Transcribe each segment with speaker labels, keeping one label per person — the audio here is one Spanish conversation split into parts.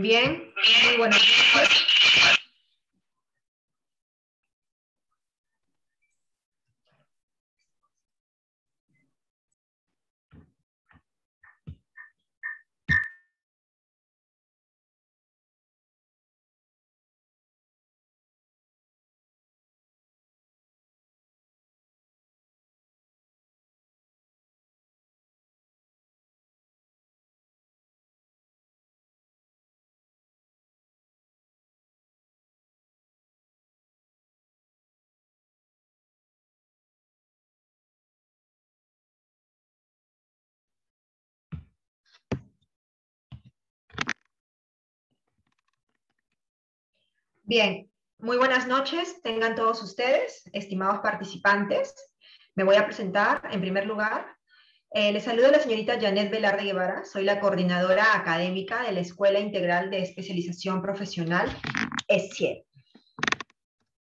Speaker 1: Bien, muy buenas noches. Bien, muy buenas noches, tengan todos ustedes, estimados participantes. Me voy a presentar en primer lugar. Les saludo a la señorita Janet Velarde Guevara, soy la coordinadora académica de la Escuela Integral de Especialización Profesional, ESIE.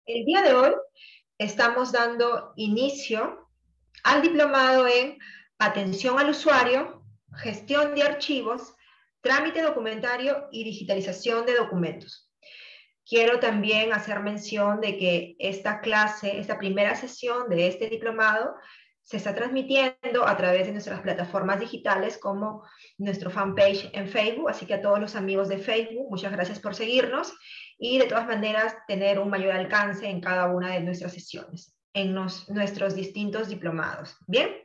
Speaker 1: El día de hoy estamos dando inicio al diplomado en Atención al Usuario, Gestión de Archivos, Trámite Documentario y Digitalización de Documentos. Quiero también hacer mención de que esta clase, esta primera sesión de este diplomado, se está transmitiendo a través de nuestras plataformas digitales como nuestro fanpage en Facebook, así que a todos los amigos de Facebook, muchas gracias por seguirnos y de todas maneras tener un mayor alcance en cada una de nuestras sesiones, en nuestros distintos diplomados. Bien,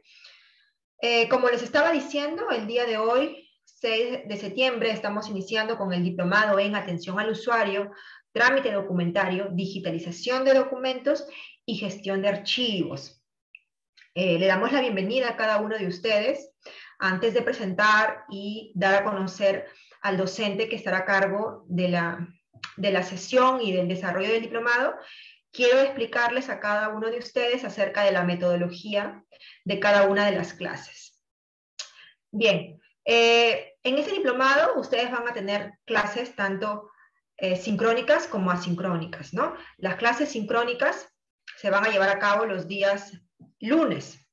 Speaker 1: como les estaba diciendo, el día de hoy, 6 de septiembre, estamos iniciando con el diplomado en Atención al Usuario, Trámite Documentario, Digitalización de Documentos y Gestión de Archivos. Le damos la bienvenida a cada uno de ustedes. Antes de presentar y dar a conocer al docente que estará a cargo de la sesión y del desarrollo del diplomado, quiero explicarles a cada uno de ustedes acerca de la metodología de cada una de las clases. Bien, en este diplomado ustedes van a tener clases tanto sincrónicas como asincrónicas, ¿no? Las clases sincrónicas se van a llevar a cabo los días lunes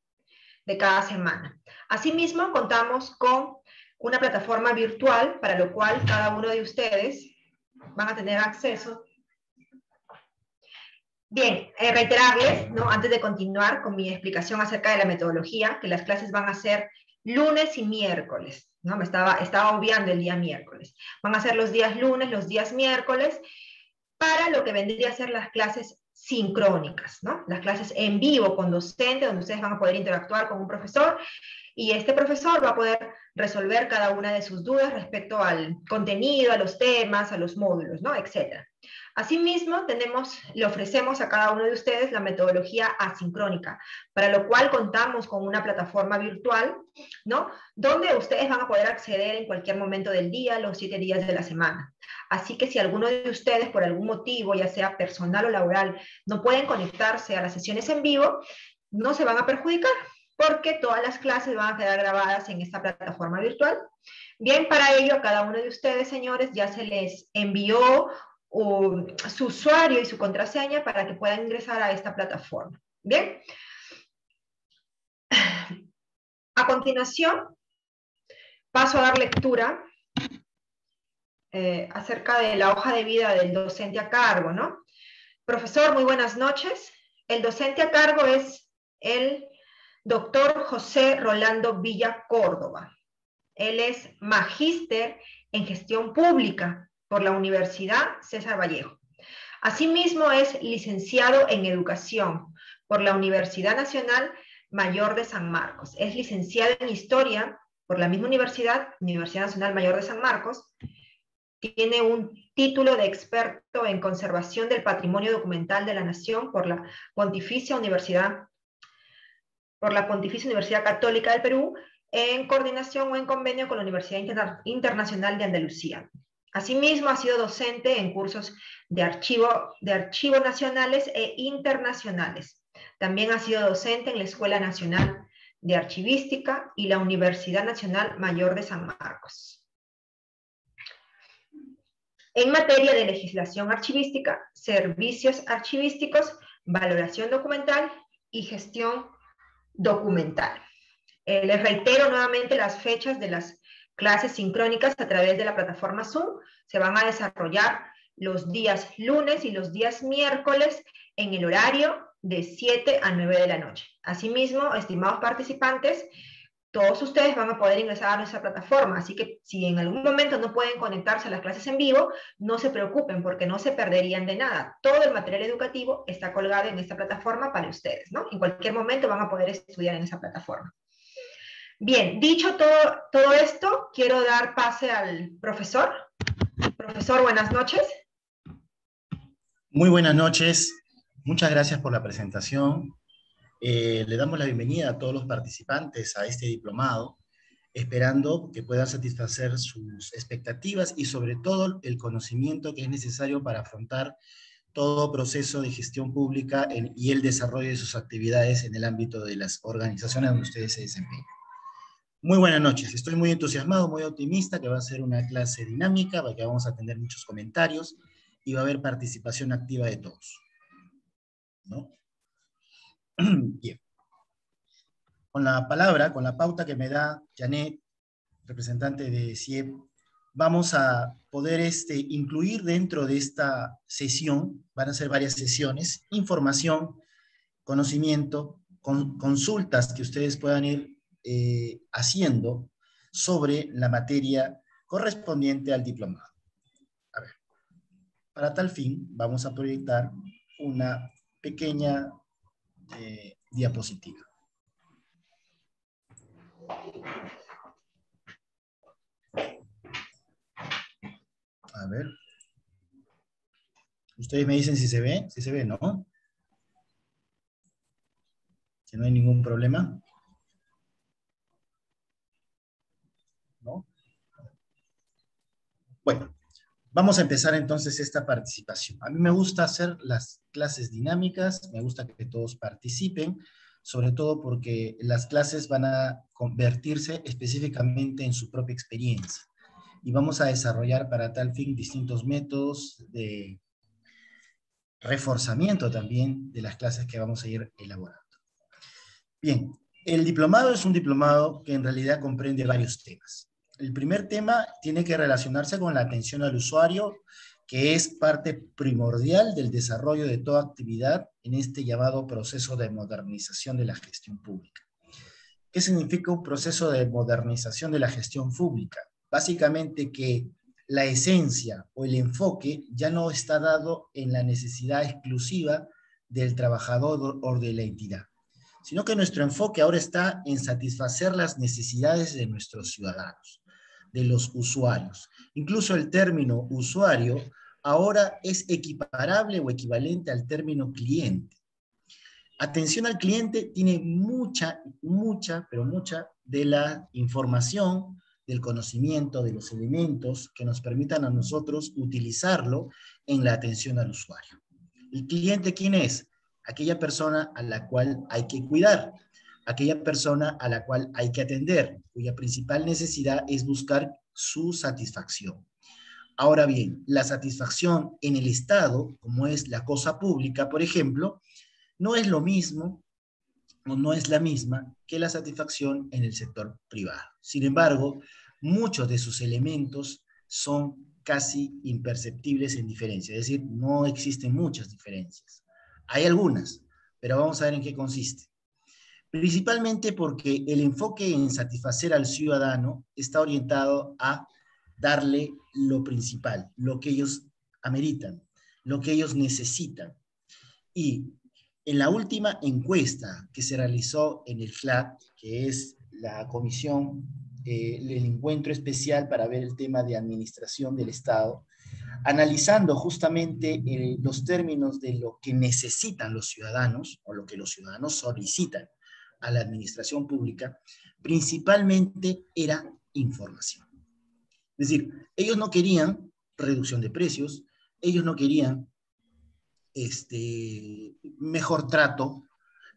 Speaker 1: de cada semana. Asimismo, contamos con una plataforma virtual para lo cual cada uno de ustedes van a tener acceso. Bien, reiterarles, ¿no? Antes de continuar con mi explicación acerca de la metodología, que las clases van a ser lunes y miércoles, ¿no? Estaba obviando el día miércoles. Van a ser los días lunes, los días miércoles, para lo que vendría a ser las clases sincrónicas, ¿no? Las clases en vivo con docente, donde ustedes van a poder interactuar con un profesor, y este profesor va a poder resolver cada una de sus dudas respecto al contenido, a los temas, a los módulos, ¿no? Etcétera. Asimismo, le ofrecemos a cada uno de ustedes la metodología asincrónica, para lo cual contamos con una plataforma virtual, ¿no? Donde ustedes van a poder acceder en cualquier momento del día, los 7 días de la semana. Así que si alguno de ustedes, por algún motivo, ya sea personal o laboral, no pueden conectarse a las sesiones en vivo, no se van a perjudicar, porque todas las clases van a quedar grabadas en esta plataforma virtual. Bien, para ello, a cada uno de ustedes, señores, ya se les envió su usuario y su contraseña para que puedan ingresar a esta plataforma. Bien. A continuación, paso a dar lectura acerca de la hoja de vida del docente a cargo, ¿no? Profesor, muy buenas noches. El docente a cargo es el doctor José Rolando Villa Córdoba. Él es magíster en gestión pública por la Universidad César Vallejo. Asimismo, es licenciado en educación por la Universidad Nacional Mayor de San Marcos. Es licenciado en historia por la misma universidad, Universidad Nacional Mayor de San Marcos. Tiene un título de experto en conservación del patrimonio documental de la Nación por la Pontificia Universidad Católica del Perú, en coordinación o en convenio con la Universidad Internacional de Andalucía. Asimismo, ha sido docente en cursos de archivo nacionales e internacionales. También ha sido docente en la Escuela Nacional de Archivística y la Universidad Nacional Mayor de San Marcos. En materia de legislación archivística, servicios archivísticos, valoración documental y gestión documental. Les reitero nuevamente las fechas de las clases sincrónicas a través de la plataforma Zoom. Se van a desarrollar los días lunes y los días miércoles en el horario de 7 a 9 de la noche. Asimismo, estimados participantes, todos ustedes van a poder ingresar a nuestra plataforma, así que si en algún momento no pueden conectarse a las clases en vivo, no se preocupen porque no se perderían de nada. Todo el material educativo está colgado en esta plataforma para ustedes, ¿no? En cualquier momento van a poder estudiar en esa plataforma. Bien, dicho todo esto, quiero dar pase al profesor. Profesor, buenas noches.
Speaker 2: Muy buenas noches. Muchas gracias por la presentación. Le damos la bienvenida a todos los participantes a este diplomado, esperando que puedan satisfacer sus expectativas y sobre todo el conocimiento que es necesario para afrontar todo proceso de gestión pública y el desarrollo de sus actividades en el ámbito de las organizaciones donde ustedes se desempeñan. Muy buenas noches. Estoy muy entusiasmado, muy optimista que va a ser una clase dinámica, que vamos a tener muchos comentarios y va a haber participación activa de todos, ¿no? Bien. Con la palabra, con la pauta que me da Janet, representante de CIEP, vamos a poder incluir dentro de esta sesión, van a ser varias sesiones, información, conocimiento, consultas que ustedes puedan ir haciendo sobre la materia correspondiente al diplomado. A ver, para tal fin vamos a proyectar una pequeña diapositiva. A ver. Ustedes me dicen si se ve, ¿no? Si no hay ningún problema. ¿No? Bueno, vamos a empezar entonces esta participación. A mí me gusta hacer las clases dinámicas, me gusta que todos participen, sobre todo porque las clases van a convertirse específicamente en su propia experiencia. Y vamos a desarrollar para tal fin distintos métodos de reforzamiento también de las clases que vamos a ir elaborando. Bien, el diplomado es un diplomado que en realidad comprende varios temas. El primer tema tiene que relacionarse con la atención al usuario, que es parte primordial del desarrollo de toda actividad en este llamado proceso de modernización de la gestión pública. ¿Qué significa un proceso de modernización de la gestión pública? Básicamente que la esencia o el enfoque ya no está dado en la necesidad exclusiva del trabajador o de la entidad, sino que nuestro enfoque ahora está en satisfacer las necesidades de nuestros ciudadanos, de los usuarios. Incluso el término usuario ahora es equiparable o equivalente al término cliente. Atención al cliente tiene mucha de la información, del conocimiento, de los elementos que nos permitan a nosotros utilizarlo en la atención al usuario. ¿El cliente quién es? Aquella persona a la cual hay que cuidar, aquella persona a la cual hay que atender, cuya principal necesidad es buscar su satisfacción. Ahora bien, la satisfacción en el Estado, como es la cosa pública, por ejemplo, no es lo mismo o no es la misma que la satisfacción en el sector privado. Sin embargo, muchos de sus elementos son casi imperceptibles en diferencia, es decir, no existen muchas diferencias. Hay algunas, pero vamos a ver en qué consiste. Principalmente porque el enfoque en satisfacer al ciudadano está orientado a darle lo principal, lo que ellos ameritan, lo que ellos necesitan. Y en la última encuesta que se realizó en el FLAC, que es la comisión, el encuentro especial para ver el tema de administración del Estado, analizando justamente los términos de lo que necesitan los ciudadanos o lo que los ciudadanos solicitan a la administración pública, principalmente era información. Es decir, ellos no querían reducción de precios, ellos no querían mejor trato,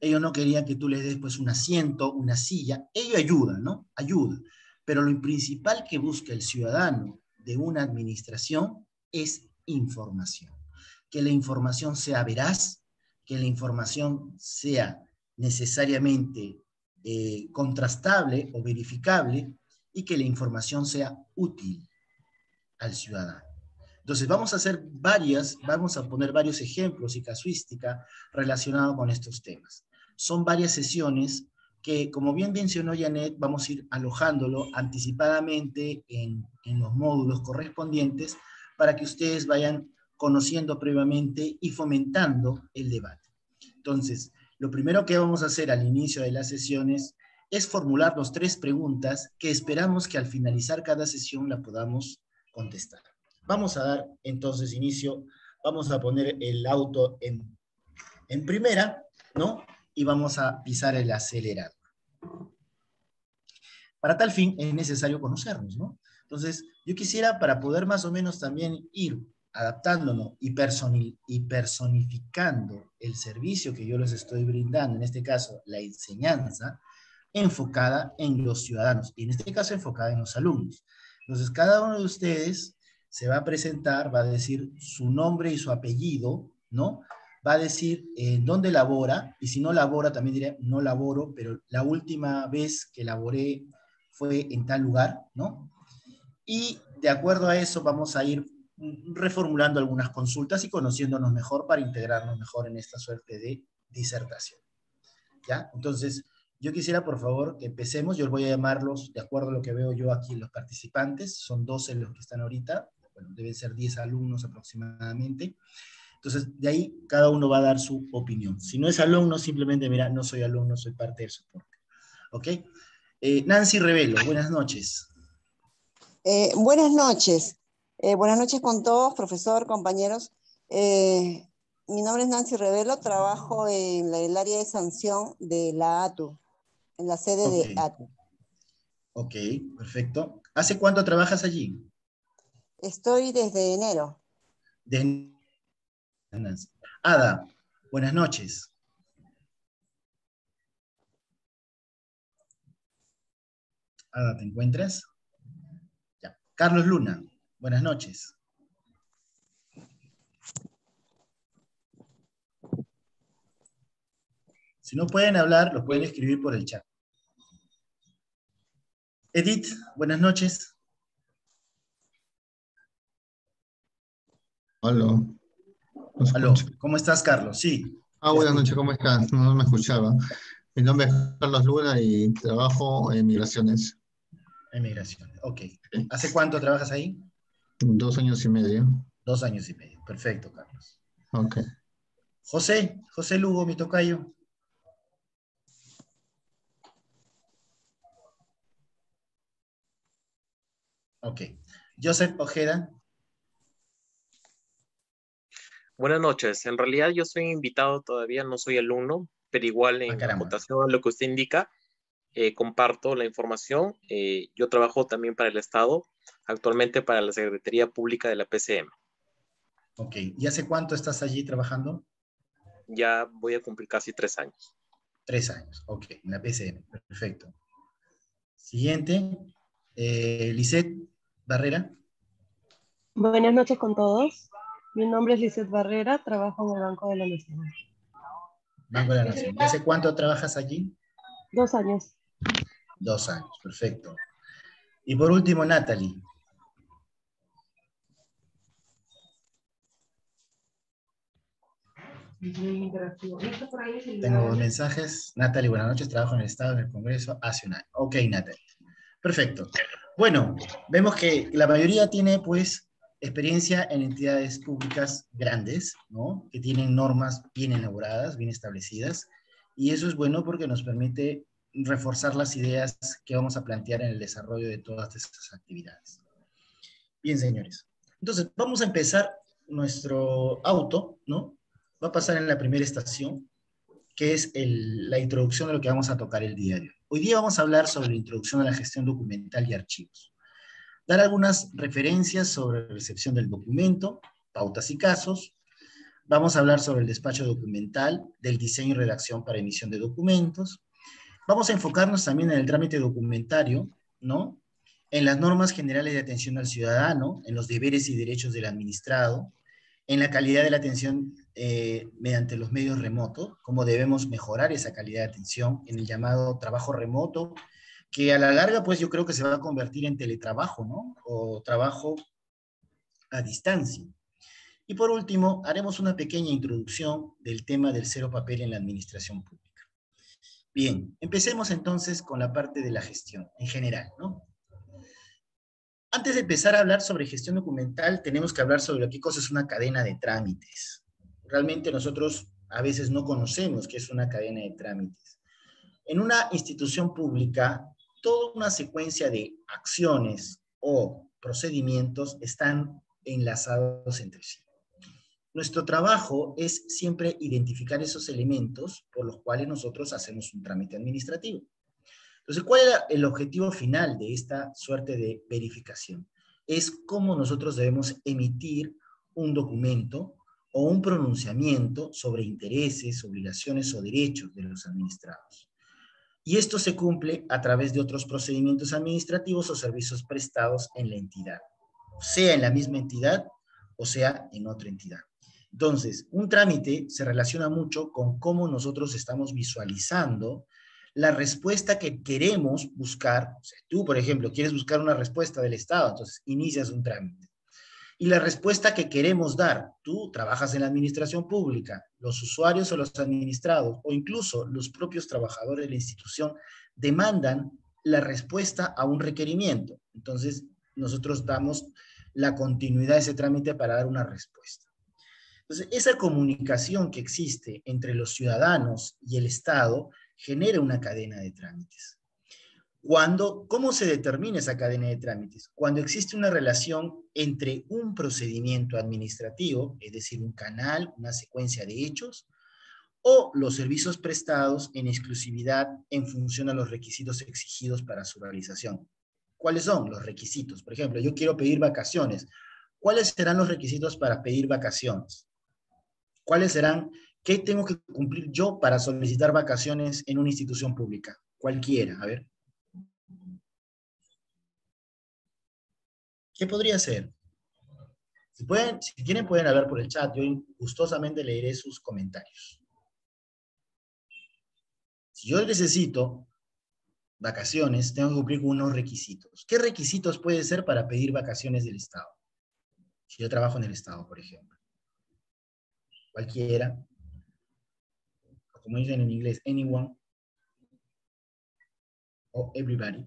Speaker 2: ellos no querían que tú les des pues un asiento, una silla, ellos ayudan, ¿no? Ayuda. Pero lo principal que busca el ciudadano de una administración es información. Que la información sea veraz, que la información sea necesariamente contrastable o verificable y que la información sea útil al ciudadano. Entonces vamos a poner varios ejemplos y casuística relacionados con estos temas. Son varias sesiones que, como bien mencionó Janet, vamos a ir alojándolo anticipadamente en los módulos correspondientes para que ustedes vayan conociendo previamente y fomentando el debate. Entonces, lo primero que vamos a hacer al inicio de las sesiones es formularnos 3 preguntas que esperamos que al finalizar cada sesión la podamos contestar. Vamos a dar entonces inicio, vamos a poner el auto en primera, ¿no? Y vamos a pisar el acelerador. Para tal fin es necesario conocernos, ¿no? Entonces, yo quisiera, para poder más o menos también ir adaptándonos y personificando el servicio que yo les estoy brindando, en este caso, la enseñanza, enfocada en los ciudadanos, y en este caso enfocada en los alumnos. Entonces, cada uno de ustedes se va a presentar, va a decir su nombre y su apellido, ¿no? Va a decir dónde labora, y si no labora, también diré, no laboro, pero la última vez que laboré fue en tal lugar, ¿no? Y de acuerdo a eso vamos a ir reformulando algunas consultas y conociéndonos mejor para integrarnos mejor en esta suerte de disertación. ¿Ya? Entonces, yo quisiera, por favor, que empecemos. Yo voy a llamarlos, de acuerdo a lo que veo yo aquí, los participantes. Son 12 los que están ahorita. Bueno, deben ser 10 alumnos aproximadamente. Entonces, de ahí cada uno va a dar su opinión. Si no es alumno, simplemente, mira, no soy alumno, soy parte del soporte. ¿Ok? Nancy Revelo, buenas noches.
Speaker 3: Buenas noches. Buenas noches con todos, profesor, compañeros. Mi nombre es Nancy Revelo, trabajo en el área de sanción de la ATU, en la sede de ATU.
Speaker 2: Ok, perfecto. ¿Hace cuánto trabajas allí?
Speaker 3: Estoy desde enero.
Speaker 2: Ada, buenas noches. Ada, ¿te encuentras? Ya. Carlos Luna, buenas noches. Si no pueden hablar, lo pueden escribir por el chat. Edith, buenas noches.
Speaker 4: Aló.
Speaker 2: Aló, ¿cómo estás, Carlos? Sí.
Speaker 4: Buenas noches, ¿cómo estás? No me escuchaba. Mi nombre es Carlos Luna y trabajo en migraciones.
Speaker 2: En migraciones, ok. Sí. ¿Hace cuánto trabajas ahí?
Speaker 4: 2 años y medio.
Speaker 2: 2 años y medio, perfecto, Carlos.
Speaker 4: Ok.
Speaker 2: José Lugo, mi tocayo. Ok. Joseph Ojeda.
Speaker 5: Buenas noches. En realidad yo soy invitado todavía, no soy alumno, pero igual en acotación a lo que usted indica, comparto la información. Yo trabajo también para el Estado, actualmente para la Secretaría Pública de la PCM.
Speaker 2: Ok. ¿Y hace cuánto estás allí trabajando?
Speaker 5: Ya voy a cumplir casi 3 años.
Speaker 2: 3 años, ok, en la PCM, perfecto. Siguiente, Lisette Barrera.
Speaker 6: Buenas noches con todos. Mi nombre es Lisette Barrera, trabajo en el Banco de la Nación.
Speaker 2: Banco de la Nación. ¿Y hace cuánto trabajas allí?
Speaker 6: 2 años.
Speaker 2: 2 años, perfecto. Y por último, Natalie. Tengo 2 mensajes. Natalie, buenas noches, trabajo en el Estado, en el Congreso, hace un año. Ok, Natalie. Perfecto. Bueno, vemos que la mayoría tiene, pues, experiencia en entidades públicas grandes, ¿no? Que tienen normas bien elaboradas, bien establecidas, y eso es bueno porque nos permite reforzar las ideas que vamos a plantear en el desarrollo de todas estas actividades. Bien, señores. Entonces, vamos a empezar nuestro auto, ¿no? Va a pasar en la primera estación, que es la introducción de lo que vamos a tocar el día de hoy. Hoy día vamos a hablar sobre la introducción a la gestión documental y archivos. Dar algunas referencias sobre recepción del documento, pautas y casos. Vamos a hablar sobre el despacho documental, del diseño y redacción para emisión de documentos. Vamos a enfocarnos también en el trámite documentario, ¿no? En las normas generales de atención al ciudadano, en los deberes y derechos del administrado, en la calidad de la atención mediante los medios remotos, cómo debemos mejorar esa calidad de atención, en el llamado trabajo remoto, que a la larga, pues yo creo que se va a convertir en teletrabajo, ¿no? O trabajo a distancia. Y por último, haremos una pequeña introducción del tema del cero papel en la administración pública. Bien, empecemos entonces con la parte de la gestión en general, ¿no? Antes de empezar a hablar sobre gestión documental, tenemos que hablar sobre qué cosa es una cadena de trámites. Realmente nosotros a veces no conocemos qué es una cadena de trámites. En una institución pública, toda una secuencia de acciones o procedimientos están enlazados entre sí. Nuestro trabajo es siempre identificar esos elementos por los cuales nosotros hacemos un trámite administrativo. Entonces, ¿cuál era el objetivo final de esta suerte de verificación? Es cómo nosotros debemos emitir un documento o un pronunciamiento sobre intereses, obligaciones o derechos de los administrados. Y esto se cumple a través de otros procedimientos administrativos o servicios prestados en la entidad, sea en la misma entidad o sea en otra entidad. Entonces, un trámite se relaciona mucho con cómo nosotros estamos visualizando la respuesta que queremos buscar. O sea, tú, por ejemplo, quieres buscar una respuesta del Estado, entonces inicias un trámite. Y la respuesta que queremos dar, tú trabajas en la administración pública, los usuarios o los administrados, o incluso los propios trabajadores de la institución, demandan la respuesta a un requerimiento. Entonces, nosotros damos la continuidad de ese trámite para dar una respuesta. Entonces, esa comunicación que existe entre los ciudadanos y el Estado genera una cadena de trámites. ¿Cómo se determina esa cadena de trámites? Cuando existe una relación entre un procedimiento administrativo, es decir, un canal, una secuencia de hechos, o los servicios prestados en exclusividad en función a los requisitos exigidos para su realización. ¿Cuáles son los requisitos? Por ejemplo, yo quiero pedir vacaciones. ¿Cuáles serán los requisitos para pedir vacaciones? ¿Cuáles serán? ¿Qué tengo que cumplir yo para solicitar vacaciones en una institución pública? Cualquiera, a ver. ¿Qué podría ser? Si quieren pueden hablar por el chat, yo gustosamente leeré sus comentarios. Si yo necesito vacaciones, tengo que cumplir con unos requisitos. ¿Qué requisitos puede ser para pedir vacaciones del Estado? Si yo trabajo en el Estado, por ejemplo. Cualquiera. O como dicen en inglés, anyone. O everybody.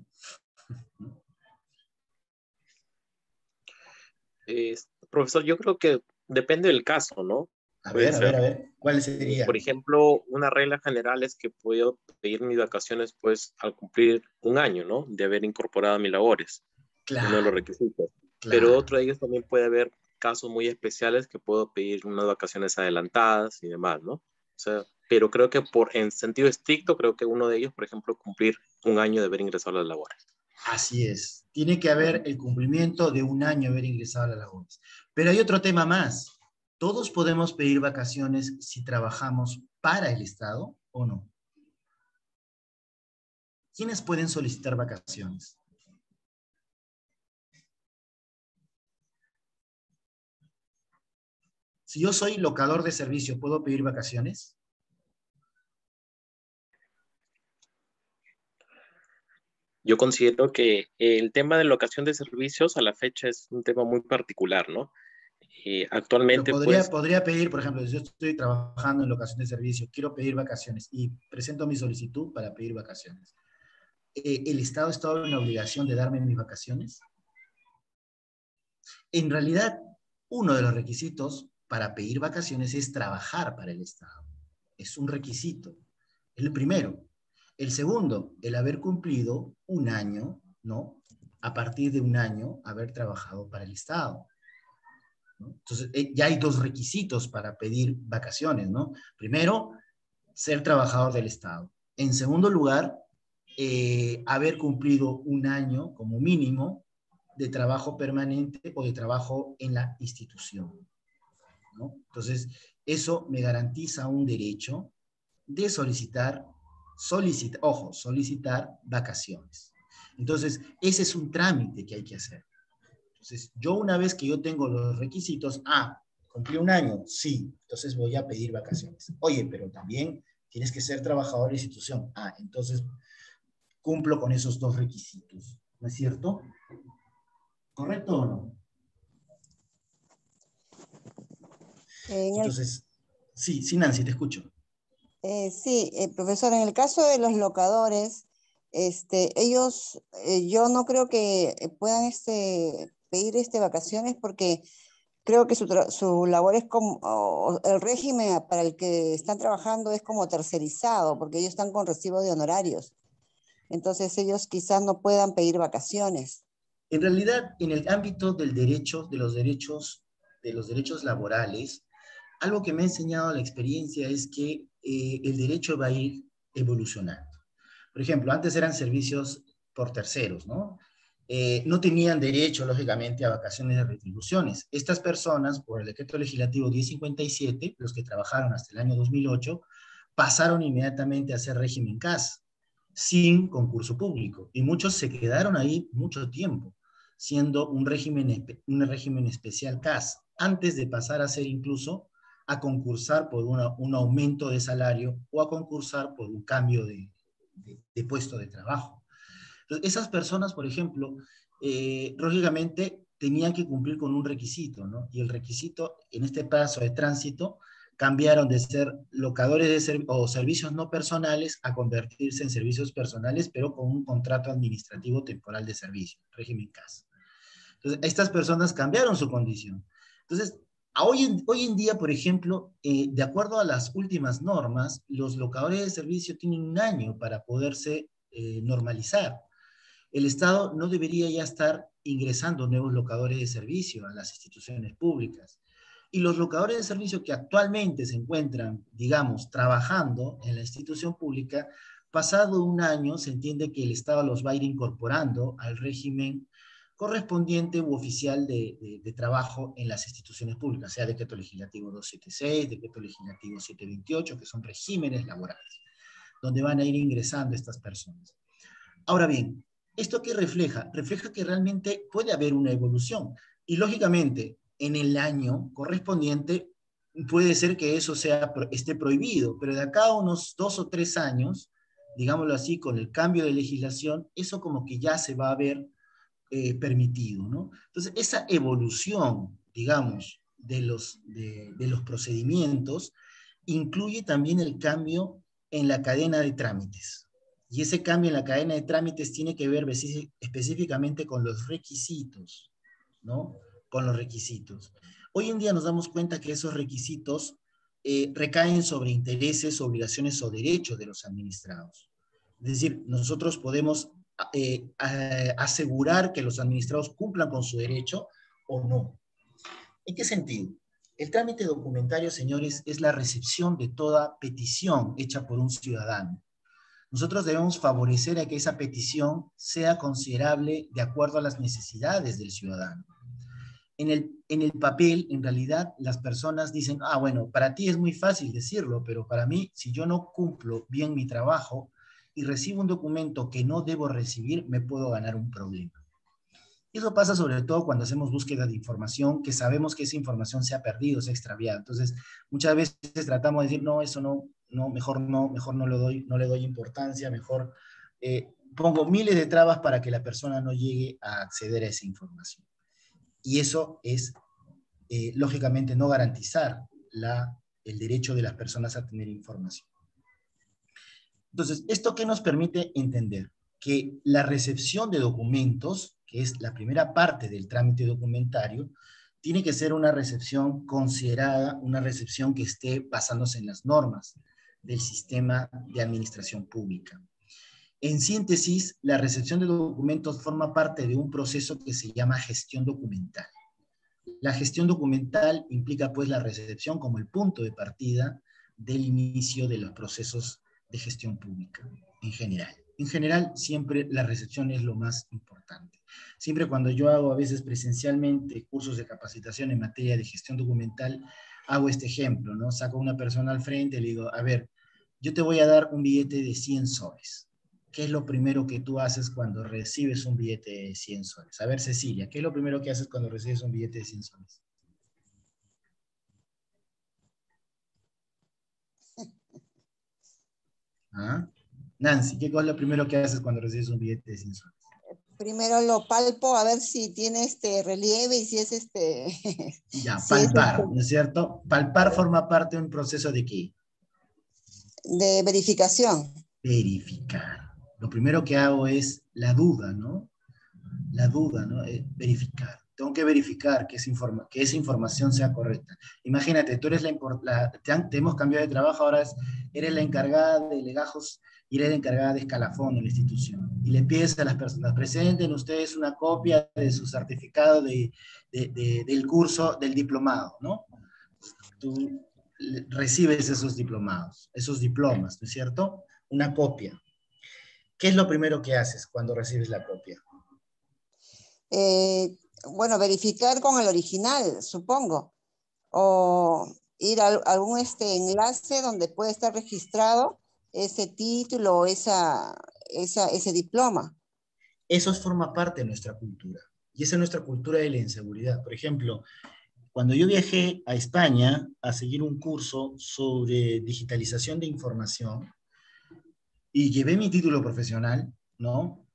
Speaker 5: Profesor, yo creo que depende del caso, ¿no?
Speaker 2: A ver, ¿cuál sería?
Speaker 5: Por ejemplo, una regla general es que puedo pedir mis vacaciones pues al cumplir un año, ¿no? De haber incorporado mis labores.
Speaker 2: Claro.
Speaker 5: Uno de los requisitos.
Speaker 2: Claro.
Speaker 5: Pero otro de ellos también puede haber casos muy especiales que puedo pedir unas vacaciones adelantadas y demás, ¿no? O sea, pero creo que en sentido estricto, creo que uno de ellos, por ejemplo, cumplir un año de haber ingresado a las labores.
Speaker 2: Así es. Tiene que haber el cumplimiento de un año de haber ingresado a las labores. Pero hay otro tema más. ¿Todos podemos pedir vacaciones si trabajamos para el Estado o no? ¿Quiénes pueden solicitar vacaciones? Si yo soy locador de servicio, ¿puedo pedir vacaciones?
Speaker 5: Yo considero que el tema de locación de servicios a la fecha es un tema muy particular, ¿no? Actualmente,
Speaker 2: podría pedir, por ejemplo, si yo estoy trabajando en locación de servicio, quiero pedir vacaciones y presento mi solicitud para pedir vacaciones. ¿El Estado está en la obligación de darme mis vacaciones? En realidad, uno de los requisitos para pedir vacaciones es trabajar para el Estado. Es un requisito. Es el primero. El segundo, el haber cumplido un año, ¿no? A partir de un año, haber trabajado para el Estado, ¿no? Entonces, ya hay dos requisitos para pedir vacaciones, ¿no? Primero, ser trabajador del Estado. En segundo lugar, haber cumplido un año como mínimo de trabajo permanente o de trabajo en la institución, ¿no? Entonces, eso me garantiza un derecho de solicitar vacaciones. Entonces, ese es un trámite que hay que hacer. Entonces, yo una vez que yo tengo los requisitos, cumplí un año, sí, entonces voy a pedir vacaciones. Oye, pero también tienes que ser trabajador de institución. Entonces, cumplo con esos dos requisitos. ¿No es cierto? ¿Correcto o no? Entonces, sí, Nancy, te escucho.
Speaker 3: Sí, profesor, en el caso de los locadores, ellos, yo no creo que puedan pedir vacaciones porque creo que su labor es como, el régimen para el que están trabajando es como tercerizado, porque ellos están con recibo de honorarios. Entonces ellos quizás no puedan pedir vacaciones.
Speaker 2: En realidad, en el ámbito del derecho, de los derechos laborales, algo que me ha enseñado la experiencia es que el derecho va a ir evolucionando. Por ejemplo, antes eran servicios por terceros, ¿no? No tenían derecho, lógicamente, a vacaciones de retribuciones. Estas personas, por el decreto legislativo 1057, los que trabajaron hasta el año 2008, pasaron inmediatamente a hacer régimen CAS, sin concurso público. Y muchos se quedaron ahí mucho tiempo, siendo un régimen especial CAS, antes de pasar a ser incluso a concursar por un aumento de salario o a concursar por un cambio de puesto de trabajo. Entonces, esas personas, por ejemplo, lógicamente tenían que cumplir con un requisito, ¿no? Y el requisito, en este paso de tránsito, cambiaron de ser locadores o servicios no personales a convertirse en servicios personales, pero con un contrato administrativo temporal de servicio, régimen CAS. Entonces, estas personas cambiaron su condición. Entonces, hoy en día, por ejemplo, de acuerdo a las últimas normas, los locadores de servicio tienen un año para poderse normalizar. El Estado no debería ya estar ingresando nuevos locadores de servicio a las instituciones públicas. Y los locadores de servicio que actualmente se encuentran, digamos, trabajando en la institución pública, pasado un año se entiende que el Estado los va a ir incorporando al régimen correspondiente u oficial de trabajo en las instituciones públicas, sea decreto legislativo 276, decreto legislativo 728, que son regímenes laborales, donde van a ir ingresando estas personas. Ahora bien, ¿esto qué refleja? Refleja que realmente puede haber una evolución. Y lógicamente, en el año correspondiente, puede ser que eso esté prohibido, pero de acá a unos 2 o 3 años, digámoslo así, con el cambio de legislación, eso como que ya se va a ver permitido, ¿no? Entonces, esa evolución, digamos, de los procedimientos, incluye también el cambio en la cadena de trámites. Y ese cambio en la cadena de trámites tiene que ver específicamente con los requisitos, ¿no? Con los requisitos. Hoy en día nos damos cuenta que esos requisitos recaen sobre intereses, obligaciones o derechos de los administrados. Es decir, nosotros podemos asegurar que los administrados cumplan con su derecho o no. ¿En qué sentido? El trámite documentario, señores, es la recepción de toda petición hecha por un ciudadano. Nosotros debemos favorecer a que esa petición sea considerable de acuerdo a las necesidades del ciudadano. En el papel, en realidad, las personas dicen, bueno, para ti es muy fácil decirlo, pero para mí, si yo no cumplo bien mi trabajo y recibo un documento que no debo recibir, me puedo ganar un problema. Y eso pasa sobre todo cuando hacemos búsqueda de información, que sabemos que esa información se ha perdido, se ha extraviado. Entonces, muchas veces tratamos de decir, no, eso mejor no le doy importancia, mejor pongo miles de trabas para que la persona no llegue a acceder a esa información. Y eso es, lógicamente, no garantizar el derecho de las personas a tener información. Entonces, ¿esto qué nos permite entender? Que la recepción de documentos, que es la primera parte del trámite documentario, tiene que ser una recepción considerada, una recepción que esté basándose en las normas del sistema de administración pública. En síntesis, la recepción de documentos forma parte de un proceso que se llama gestión documental. La gestión documental implica pues la recepción como el punto de partida del inicio de los procesos de gestión pública en general. En general, siempre la recepción es lo más importante. Siempre cuando yo hago a veces presencialmente cursos de capacitación en materia de gestión documental, hago este ejemplo, ¿no? Saco a una persona al frente y le digo, a ver, yo te voy a dar un billete de 100 soles. ¿Qué es lo primero que tú haces cuando recibes un billete de 100 soles? A ver, Cecilia, ¿qué es lo primero que haces cuando recibes un billete de 100 soles? ¿Ah? Nancy, ¿qué cosa es lo primero que haces cuando recibes un billete de 100 soles?
Speaker 3: Primero lo palpo a ver si tiene relieve y si es
Speaker 2: Ya,
Speaker 3: si es
Speaker 2: palpar, ¿no es cierto? Palpar forma parte de un proceso de ¿qué?
Speaker 3: de verificación.
Speaker 2: Verificar. Lo primero que hago es la duda, ¿no? La duda, ¿no? Verificar. Tengo que verificar que esa información sea correcta. Imagínate, tú eres te hemos cambiado de trabajo, ahora eres la encargada de legajos y eres la encargada de escalafón en la institución. Y le pides a las personas, presenten ustedes una copia de su certificado del curso, del diplomado, ¿no? Tú recibes esos diplomados, esos diplomas, ¿no es cierto? Una copia. ¿Qué es lo primero que haces cuando recibes la copia?
Speaker 3: Bueno, verificar con el original, supongo. O ir a algún enlace donde puede estar registrado ese título o ese diploma.
Speaker 2: Eso forma parte de nuestra cultura. Y esa es nuestra cultura de la inseguridad. Por ejemplo, cuando yo viajé a España a seguir un curso sobre digitalización de información y llevé mi título profesional, ¿no?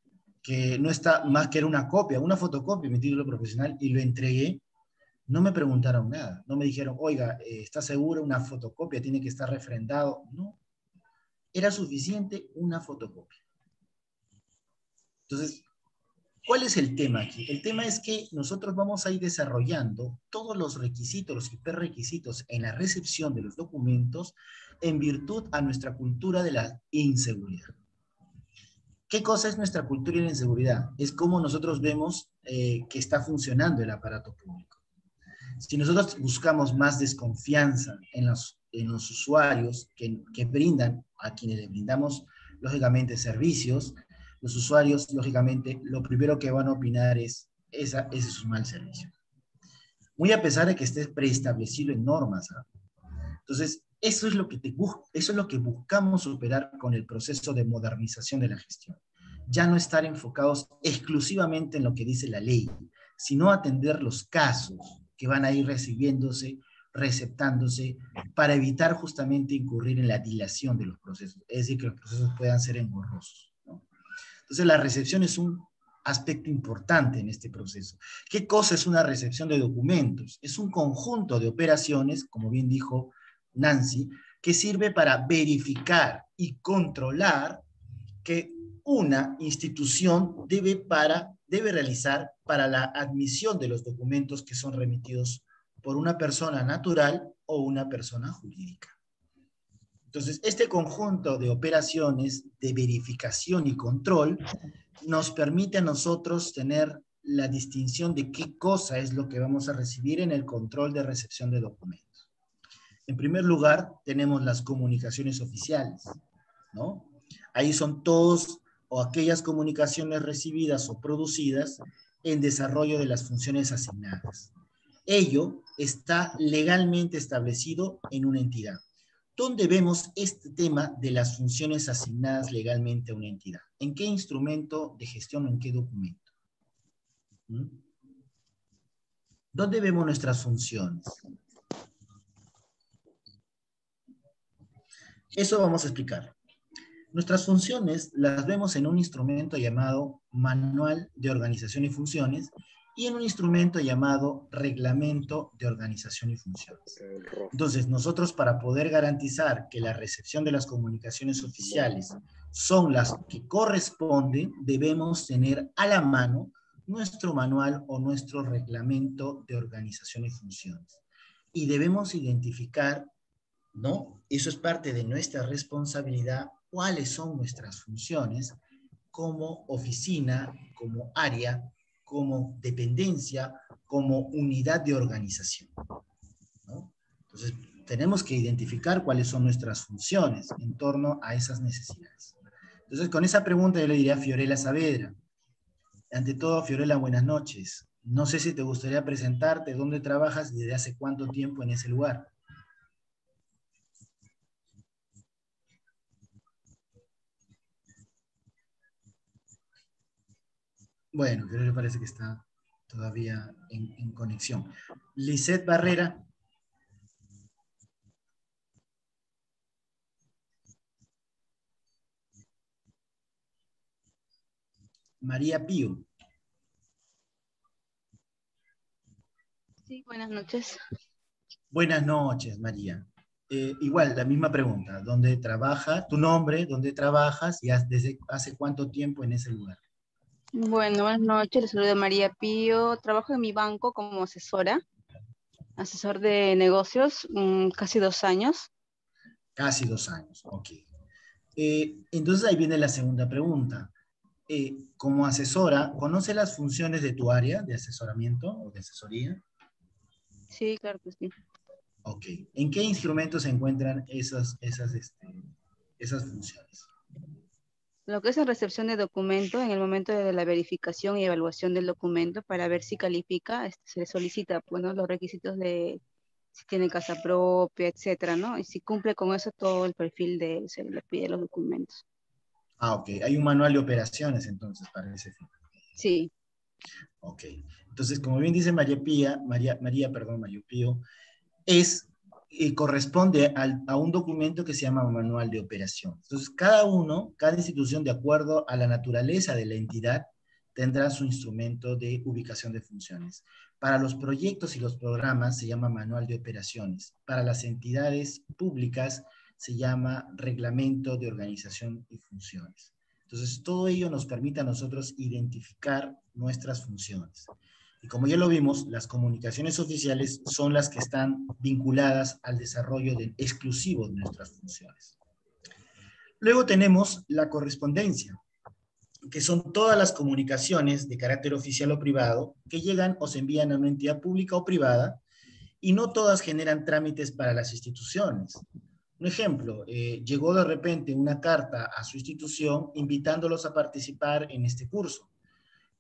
Speaker 2: Que no está más que era una copia, una fotocopia de mi título profesional, y lo entregué, no me preguntaron nada. No me dijeron, oiga, ¿está seguro una fotocopia? ¿Tiene que estar refrendado? No. Era suficiente una fotocopia. Entonces, ¿cuál es el tema aquí? El tema es que nosotros vamos a ir desarrollando todos los requisitos, los hiperrequisitos en la recepción de los documentos en virtud a nuestra cultura de la inseguridad. ¿Qué cosa es nuestra cultura de la inseguridad? Es cómo nosotros vemos que está funcionando el aparato público. Si nosotros buscamos más desconfianza en los usuarios que brindan, a quienes les brindamos, lógicamente, servicios, los usuarios, lógicamente, lo primero que van a opinar es, ese es un mal servicio. Muy a pesar de que esté preestablecido en normas, ¿eh? Entonces, eso es lo que buscamos superar con el proceso de modernización de la gestión. Ya no estar enfocados exclusivamente en lo que dice la ley, sino atender los casos que van a ir receptándose, para evitar justamente incurrir en la dilación de los procesos, es decir, que los procesos puedan ser engorrosos, ¿no? Entonces, la recepción es un aspecto importante en este proceso. ¿Qué cosa es una recepción de documentos? Es un conjunto de operaciones, como bien dijo Nancy, que sirve para verificar y controlar que una institución debe realizar para la admisión de los documentos que son remitidos por una persona natural o una persona jurídica. Entonces, este conjunto de operaciones de verificación y control nos permite a nosotros tener la distinción de qué cosa es lo que vamos a recibir en el control de recepción de documentos. En primer lugar, tenemos las comunicaciones oficiales, ¿no? Ahí son todos o aquellas comunicaciones recibidas o producidas en desarrollo de las funciones asignadas. Ello está legalmente establecido en una entidad. ¿Dónde vemos este tema de las funciones asignadas legalmente a una entidad? ¿En qué instrumento de gestión o en qué documento? ¿Dónde vemos nuestras funciones? Eso vamos a explicar. Nuestras funciones las vemos en un instrumento llamado Manual de Organización y Funciones y en un instrumento llamado Reglamento de Organización y Funciones. Entonces, nosotros, para poder garantizar que la recepción de las comunicaciones oficiales son las que corresponden, debemos tener a la mano nuestro manual o nuestro Reglamento de Organización y Funciones. Y debemos identificar, ¿no? Eso es parte de nuestra responsabilidad, cuáles son nuestras funciones como oficina, como área, como dependencia, como unidad de organización, ¿no? Entonces, tenemos que identificar cuáles son nuestras funciones en torno a esas necesidades. Entonces, con esa pregunta yo le diría a Fiorella Saavedra. Ante todo, Fiorella, buenas noches. No sé si te gustaría presentarte, dónde trabajas y desde hace cuánto tiempo en ese lugar. Bueno, pero le parece que está todavía en conexión. Lisette Barrera. María Pío.
Speaker 7: Sí, buenas noches.
Speaker 2: Buenas noches, María. Igual, la misma pregunta. ¿Dónde trabaja? ¿Tu nombre? ¿Dónde trabajas? ¿Y desde hace cuánto tiempo en ese lugar?
Speaker 7: Bueno, buenas noches. Les saludo María Pío. Trabajo en mi banco como asesora, asesor de negocios, casi 2 años.
Speaker 2: Casi 2 años, ok. Entonces ahí viene la segunda pregunta. Como asesora, ¿conoce las funciones de tu área de asesoramiento o de asesoría?
Speaker 7: Sí, claro que sí.
Speaker 2: Ok. ¿En qué instrumentos se encuentran esas funciones?
Speaker 7: Lo que es la recepción de documento, en el momento de la verificación y evaluación del documento para ver si califica, se le solicita, bueno, los requisitos de si tiene casa propia, etcétera, ¿no? Y si cumple con eso, todo el perfil se le pide los documentos.
Speaker 2: Ah, ok. Hay un manual de operaciones entonces para ese fin.
Speaker 7: Sí.
Speaker 2: Ok. Entonces, como bien dice María Pío, corresponde a un documento que se llama manual de operación. Entonces, cada institución, de acuerdo a la naturaleza de la entidad, tendrá su instrumento de ubicación de funciones. Para los proyectos y los programas se llama manual de operaciones. Para las entidades públicas se llama reglamento de organización y funciones. Entonces, todo ello nos permite a nosotros identificar nuestras funciones. Y como ya lo vimos, las comunicaciones oficiales son las que están vinculadas al desarrollo exclusivo de nuestras funciones. Luego tenemos la correspondencia, que son todas las comunicaciones de carácter oficial o privado que llegan o se envían a una entidad pública o privada, y no todas generan trámites para las instituciones. Un ejemplo, llegó de repente una carta a su institución invitándolos a participar en este curso.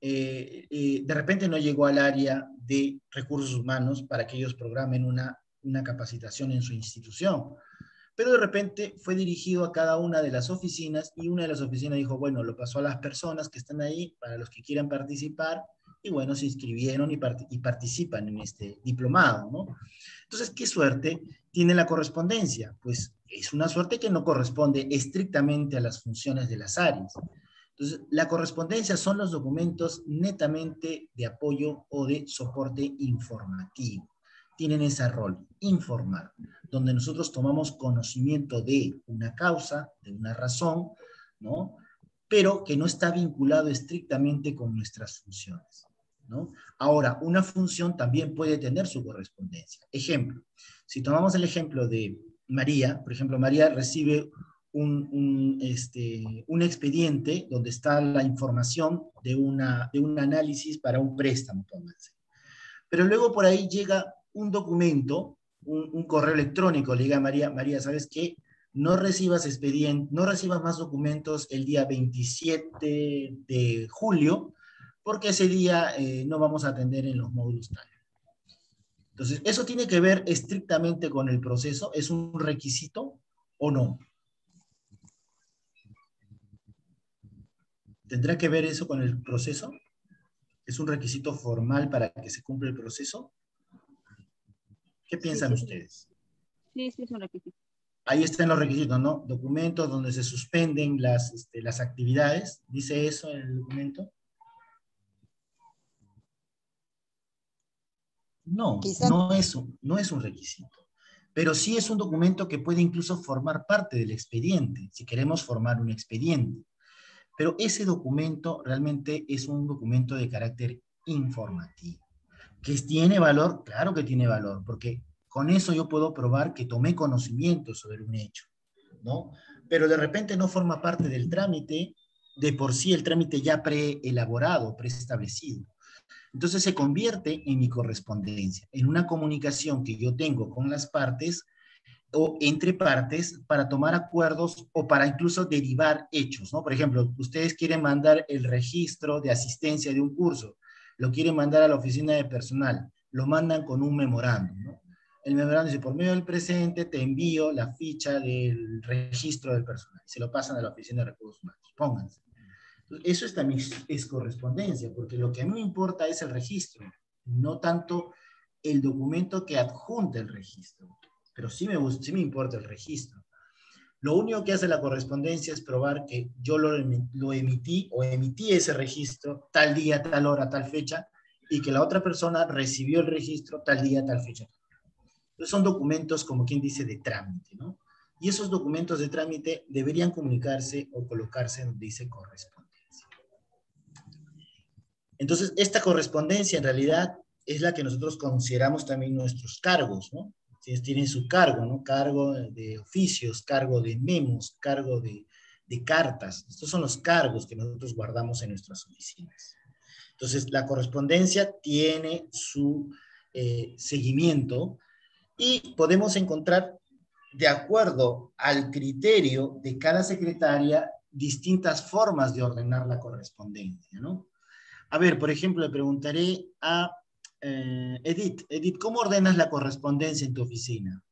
Speaker 2: De repente no llegó al área de recursos humanos para que ellos programen una capacitación en su institución, pero de repente fue dirigido a cada una de las oficinas, y una de las oficinas dijo, bueno, lo pasó a las personas que están ahí para los que quieran participar, y bueno, se inscribieron y participan en este diplomado, ¿no? Entonces, ¿qué suerte tiene la correspondencia? Pues es una suerte que no corresponde estrictamente a las funciones de las áreas. Entonces, la correspondencia son los documentos netamente de apoyo o de soporte informativo. Tienen ese rol, informar, donde nosotros tomamos conocimiento de una causa, de una razón, ¿no? Pero que no está vinculado estrictamente con nuestras funciones, ¿no? Ahora, una función también puede tener su correspondencia. Ejemplo, si tomamos el ejemplo de María, por ejemplo, María recibe un expediente donde está la información de un análisis para un préstamo, pónganse. Pero luego por ahí llega un documento, un correo electrónico, le diga a María, María, ¿sabes qué? No recibas más documentos el día 27 de julio, porque ese día no vamos a atender en los módulos tal. Entonces, ¿eso tiene que ver estrictamente con el proceso? ¿Es un requisito o no? ¿Tendrá que ver eso con el proceso? ¿Es un requisito formal para que se cumpla el proceso? ¿Qué piensan ustedes?
Speaker 7: Sí, es un requisito.
Speaker 2: Ahí están los requisitos, ¿no? Documentos donde se suspenden las actividades. ¿Dice eso en el documento? No, no es un requisito. Pero sí es un documento que puede incluso formar parte del expediente, si queremos formar un expediente. Pero ese documento realmente es un documento de carácter informativo. ¿Que tiene valor? Claro que tiene valor, porque con eso yo puedo probar que tomé conocimiento sobre un hecho, ¿no? Pero de repente no forma parte del trámite, de por sí el trámite ya preelaborado, preestablecido. Entonces se convierte en mi correspondencia, en una comunicación que yo tengo con las partes o entre partes para tomar acuerdos o para incluso derivar hechos, ¿no? Por ejemplo, ustedes quieren mandar el registro de asistencia de un curso, lo quieren mandar a la oficina de personal, lo mandan con un memorándum, ¿no? El memorándum dice, por medio del presente te envío la ficha del registro del personal, y se lo pasan a la oficina de recursos humanos, pónganse. Eso también es correspondencia, porque lo que a mí me importa es el registro, no tanto el documento que adjunta el registro, pero sí me importa el registro. Lo único que hace la correspondencia es probar que yo lo emití o emití ese registro tal día, tal hora, tal fecha, y que la otra persona recibió el registro tal día, tal fecha. Entonces son documentos, como quien dice, de trámite, ¿no? Y esos documentos de trámite deberían comunicarse o colocarse donde dice correspondencia. Entonces, esta correspondencia en realidad es la que nosotros consideramos también nuestros cargos, ¿no? Ustedes tienen su cargo, ¿no? Cargo de oficios, cargo de memos, cargo de cartas. Estos son los cargos que nosotros guardamos en nuestras oficinas. Entonces, la correspondencia tiene su seguimiento y podemos encontrar, de acuerdo al criterio de cada secretaria, distintas formas de ordenar la correspondencia, ¿no? A ver, por ejemplo, le preguntaré a Edith. Edith, ¿cómo ordenas la correspondencia en tu oficina?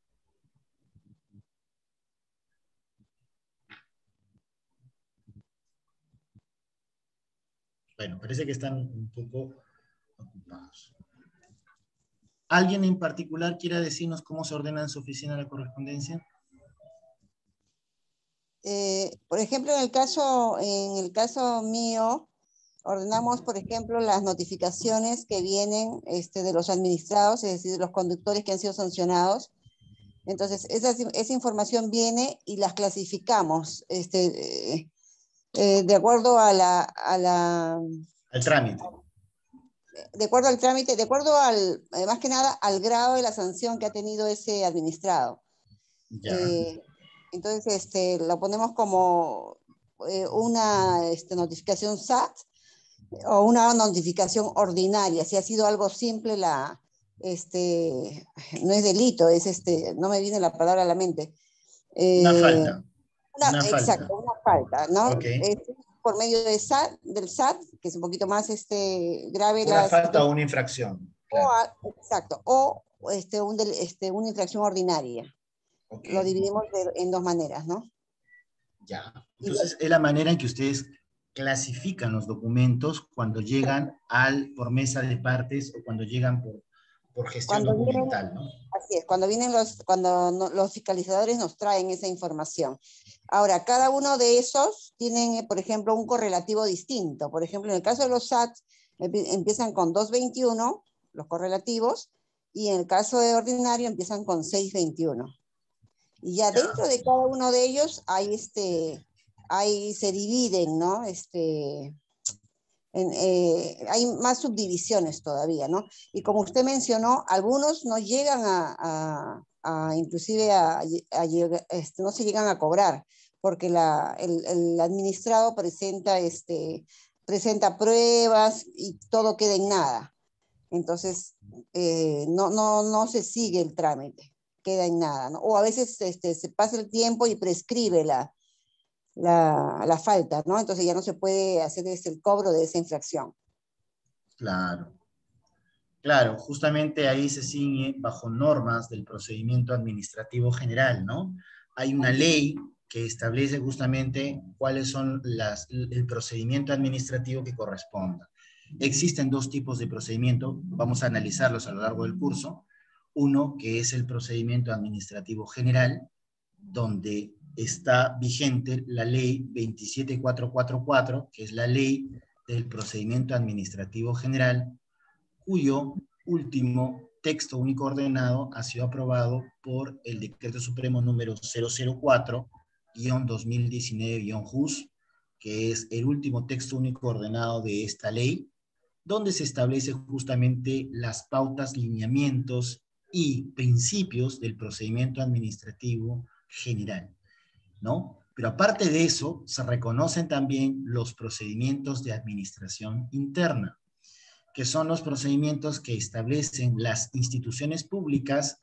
Speaker 2: Bueno, parece que están un poco ocupados. ¿Alguien en particular quiera decirnos cómo se ordena en su oficina la correspondencia?
Speaker 3: Por ejemplo, en el caso mío, ordenamos, por ejemplo, las notificaciones que vienen de los administrados, es decir, de los conductores que han sido sancionados. Entonces, esa información viene y las clasificamos de acuerdo
Speaker 2: al trámite.
Speaker 3: De acuerdo al trámite, de acuerdo más que nada, al grado de la sanción que ha tenido ese administrado.
Speaker 2: Ya.
Speaker 3: Entonces, lo ponemos como una notificación SAT o una notificación ordinaria. Si ha sido algo simple, no es delito, no me viene la palabra a la mente.
Speaker 2: Una falta.
Speaker 3: Exacto, una falta, ¿no?
Speaker 2: Okay.
Speaker 3: Por medio del SAT, que es un poquito más grave.
Speaker 2: Una falta o una infracción. Claro.
Speaker 3: Exacto, o una infracción ordinaria. Okay. Lo dividimos en dos maneras, ¿no?
Speaker 2: Ya. Entonces, es la manera en que ustedes clasifican los documentos cuando llegan por mesa de partes o cuando llegan por gestión documental, ¿no?
Speaker 3: Así es, cuando los fiscalizadores nos traen esa información. Ahora, cada uno de esos tienen, por ejemplo, un correlativo distinto. Por ejemplo, en el caso de los SAT, empiezan con 221, los correlativos, y en el caso de ordinario empiezan con 621. Y ya dentro de cada uno de ellos ahí se dividen, ¿no? Hay más subdivisiones todavía, ¿no? Y como usted mencionó, algunos no llegan inclusive no se llegan a cobrar, porque el administrado presenta pruebas y todo queda en nada. Entonces, no se sigue el trámite, queda en nada, ¿no? O a veces se pasa el tiempo y prescribe la falta, ¿no? Entonces ya no se puede hacer el cobro de esa infracción.
Speaker 2: Claro. Claro, justamente ahí se ciñe bajo normas del procedimiento administrativo general, ¿no? Hay una ley que establece justamente cuáles son el procedimiento administrativo que corresponda. Existen dos tipos de procedimiento, vamos a analizarlos a lo largo del curso. Uno, que es el procedimiento administrativo general, donde está vigente la ley 27444, que es la ley del procedimiento administrativo general, cuyo último texto único ordenado ha sido aprobado por el Decreto Supremo número 004-2019-JUS, que es el último texto único ordenado de esta ley, donde se establece justamente las pautas, lineamientos y principios del procedimiento administrativo general, ¿no? Pero aparte de eso, se reconocen también los procedimientos de administración interna, que son los procedimientos que establecen las instituciones públicas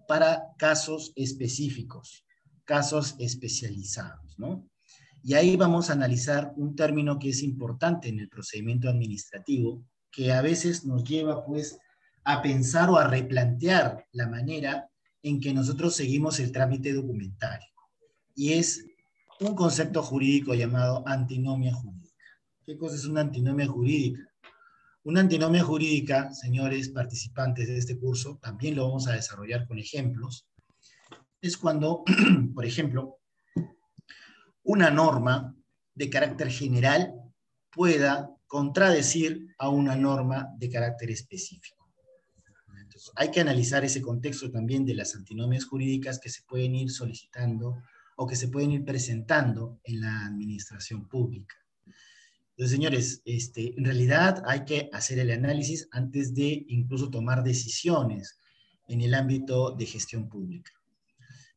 Speaker 2: para casos específicos, casos especializados, ¿no? Y ahí vamos a analizar un término que es importante en el procedimiento administrativo, que a veces nos lleva, pues, a pensar o a replantear la manera en que nosotros seguimos el trámite documentario. Y es un concepto jurídico llamado antinomia jurídica. ¿Qué cosa es una antinomia jurídica? Una antinomia jurídica, señores participantes de este curso, también lo vamos a desarrollar con ejemplos, es cuando, por ejemplo, una norma de carácter general pueda contradecir a una norma de carácter específico. Entonces, hay que analizar ese contexto también de las antinomias jurídicas que se pueden ir solicitando o que se pueden ir presentando en la administración pública. Entonces, señores, en realidad hay que hacer el análisis antes de incluso tomar decisiones en el ámbito de gestión pública.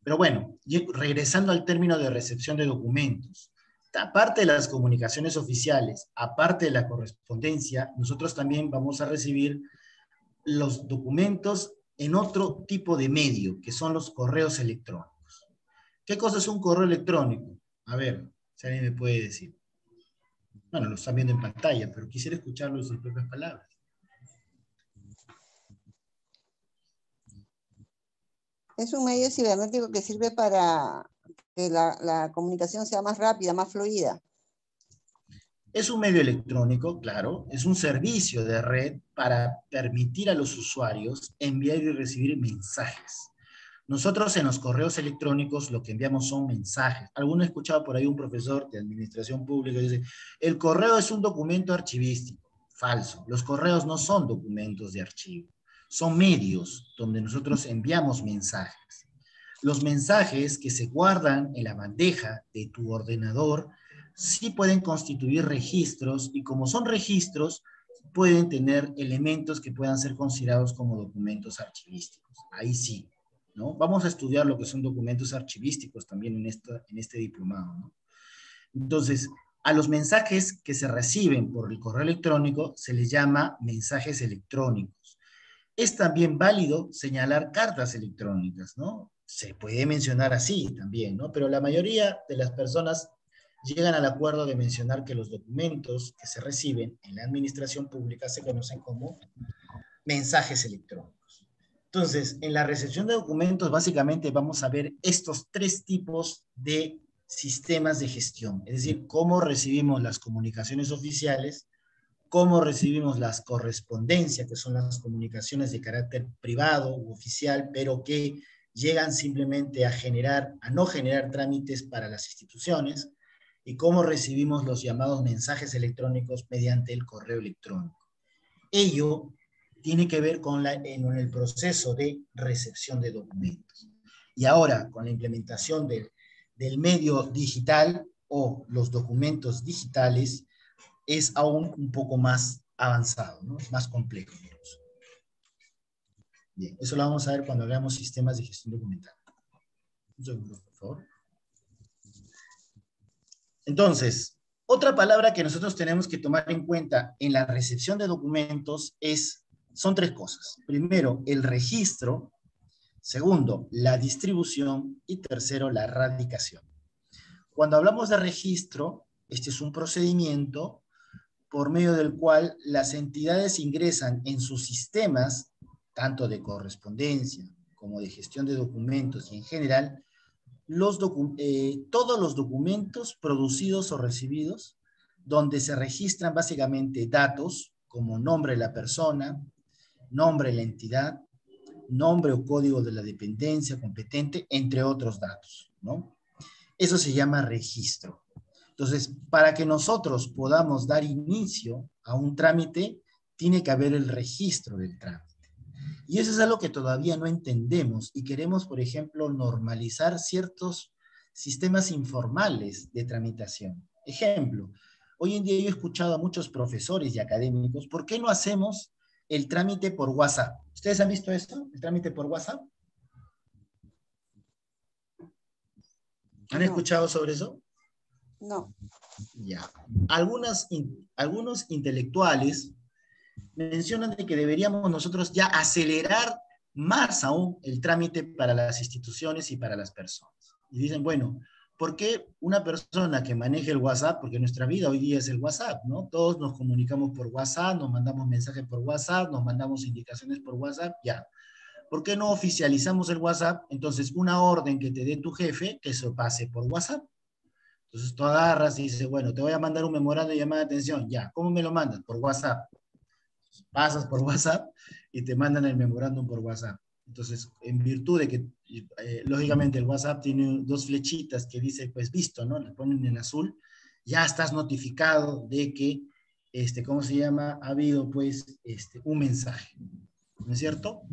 Speaker 2: Pero bueno, regresando al término de recepción de documentos, aparte de las comunicaciones oficiales, aparte de la correspondencia, nosotros también vamos a recibir los documentos en otro tipo de medio, que son los correos electrónicos. ¿Qué cosa es un correo electrónico? A ver, si alguien me puede decir. Bueno, lo están viendo en pantalla, pero quisiera escucharlo en sus propias palabras.
Speaker 3: Es un medio cibernético que sirve para que la comunicación sea más rápida, más fluida.
Speaker 2: Es un medio electrónico, claro, es un servicio de red para permitir a los usuarios enviar y recibir mensajes. Nosotros en los correos electrónicos lo que enviamos son mensajes. Alguno ha escuchado por ahí un profesor de administración pública que dice, el correo es un documento archivístico. Falso, los correos no son documentos de archivo, son medios donde nosotros enviamos mensajes. Los mensajes que se guardan en la bandeja de tu ordenador sí pueden constituir registros y como son registros, pueden tener elementos que puedan ser considerados como documentos archivísticos. Ahí sí, ¿no? Vamos a estudiar lo que son documentos archivísticos también en este diplomado, ¿no? Entonces, a los mensajes que se reciben por el correo electrónico se les llama mensajes electrónicos. Es también válido señalar cartas electrónicas, ¿no? Se puede mencionar así también, ¿no? Pero la mayoría de las personas llegan al acuerdo de mencionar que los documentos que se reciben en la administración pública se conocen como mensajes electrónicos. Entonces, en la recepción de documentos, básicamente vamos a ver estos tres tipos de sistemas de gestión, es decir, cómo recibimos las comunicaciones oficiales, cómo recibimos las correspondencias, que son las comunicaciones de carácter privado u oficial, pero que llegan simplemente a no generar trámites para las instituciones, y cómo recibimos los llamados mensajes electrónicos mediante el correo electrónico. Ello tiene que ver con el proceso de recepción de documentos. Y ahora, con la implementación del medio digital o los documentos digitales, es aún un poco más avanzado, ¿no? Es más complejo. Bien, eso lo vamos a ver cuando veamos sistemas de gestión documental. Un segundo, por favor. Entonces, otra palabra que nosotros tenemos que tomar en cuenta en la recepción de documentos son tres cosas. Primero, el registro. Segundo, la distribución. Y tercero, la radicación. Cuando hablamos de registro, este es un procedimiento por medio del cual las entidades ingresan en sus sistemas, tanto de correspondencia como de gestión de documentos y en general, todos los documentos producidos o recibidos, donde se registran básicamente datos como nombre de la persona, nombre de la entidad, nombre o código de la dependencia competente, entre otros datos, ¿no? Eso se llama registro. Entonces, para que nosotros podamos dar inicio a un trámite, tiene que haber el registro del trámite. Y eso es algo que todavía no entendemos y queremos, por ejemplo, normalizar ciertos sistemas informales de tramitación. Ejemplo, hoy en día yo he escuchado a muchos profesores y académicos, ¿por qué no hacemos el trámite por WhatsApp? ¿Ustedes han visto esto? ¿El trámite por WhatsApp? ¿Han escuchado sobre eso?
Speaker 3: No.
Speaker 2: Ya. Algunos intelectuales mencionan de que deberíamos nosotros ya acelerar más aún el trámite para las instituciones y para las personas. Y dicen, bueno, ¿por qué una persona que maneje el WhatsApp? Porque nuestra vida hoy día es el WhatsApp, ¿no? Todos nos comunicamos por WhatsApp, nos mandamos mensajes por WhatsApp, nos mandamos indicaciones por WhatsApp, ya. ¿Por qué no oficializamos el WhatsApp? Entonces, una orden que te dé tu jefe, que eso pase por WhatsApp. Entonces, tú agarras y dices, bueno, te voy a mandar un memorando de llamada de atención, ya. ¿Cómo me lo mandas? Por WhatsApp. Pasas por WhatsApp y te mandan el memorándum por WhatsApp. Entonces, en virtud de que, lógicamente, el WhatsApp tiene dos flechitas que dice, pues, visto, ¿no? Le ponen en azul, ya estás notificado de que, ¿cómo se llama? Ha habido, pues, un mensaje, ¿no es cierto?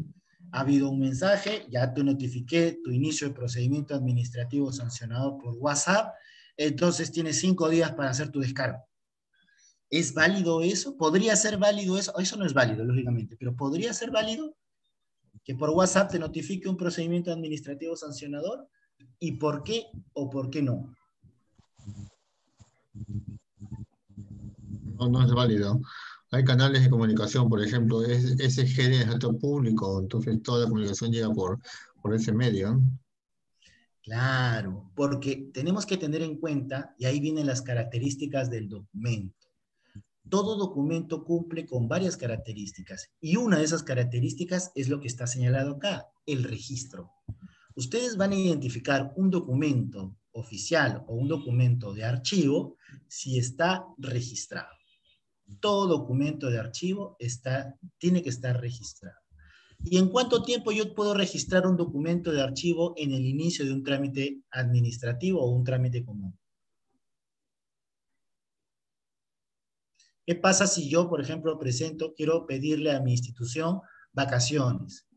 Speaker 2: Ha habido un mensaje, ya te notifiqué tu inicio de procedimiento administrativo sancionado por WhatsApp, entonces tienes 5 días para hacer tu descargo. ¿Es válido eso? ¿Podría ser válido eso? Eso no es válido, lógicamente, pero ¿podría ser válido que por WhatsApp te notifique un procedimiento administrativo sancionador? ¿Y por qué o por qué no?
Speaker 4: No, no es válido. Hay canales de comunicación, por ejemplo, SG de alto público, entonces toda la comunicación llega por ese medio.
Speaker 2: Claro, porque tenemos que tener en cuenta, y ahí vienen las características del documento. Todo documento cumple con varias características, y una de esas características es lo que está señalado acá, el registro. Ustedes van a identificar un documento oficial o un documento de archivo si está registrado. Todo documento de archivo tiene que estar registrado. ¿Y en cuánto tiempo yo puedo registrar un documento de archivo en el inicio de un trámite administrativo o un trámite común? ¿Qué pasa si yo, por ejemplo, quiero pedirle a mi institución vacaciones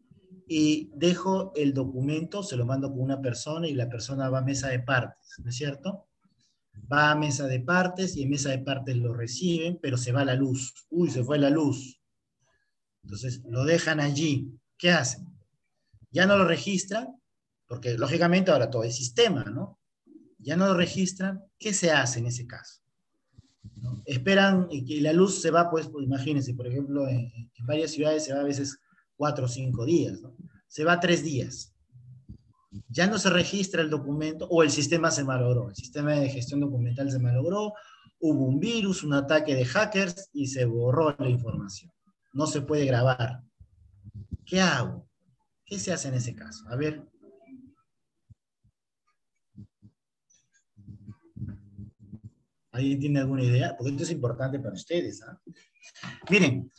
Speaker 2: y dejo el documento, se lo mando con una persona y la persona va a mesa de partes, ¿no es cierto? Va a mesa de partes y en mesa de partes lo reciben, pero se va la luz. Uy, se fue la luz. Entonces lo dejan allí. ¿Qué hacen? Ya no lo registran, porque lógicamente ahora todo es sistema, ¿no? Ya no lo registran. ¿Qué se hace en ese caso? ¿No? Esperan que la luz se va, pues imagínense, por ejemplo, en varias ciudades se va a veces 4 o 5 días, ¿no? Se va 3 días. Ya no se registra el documento, o el sistema se malogró, el sistema de gestión documental se malogró, hubo un virus, un ataque de hackers y se borró la información. No se puede grabar. ¿Qué hago? ¿Qué se hace en ese caso? A ver. ¿Alguien tiene alguna idea? Porque esto es importante para ustedes, ¿ah? Miren,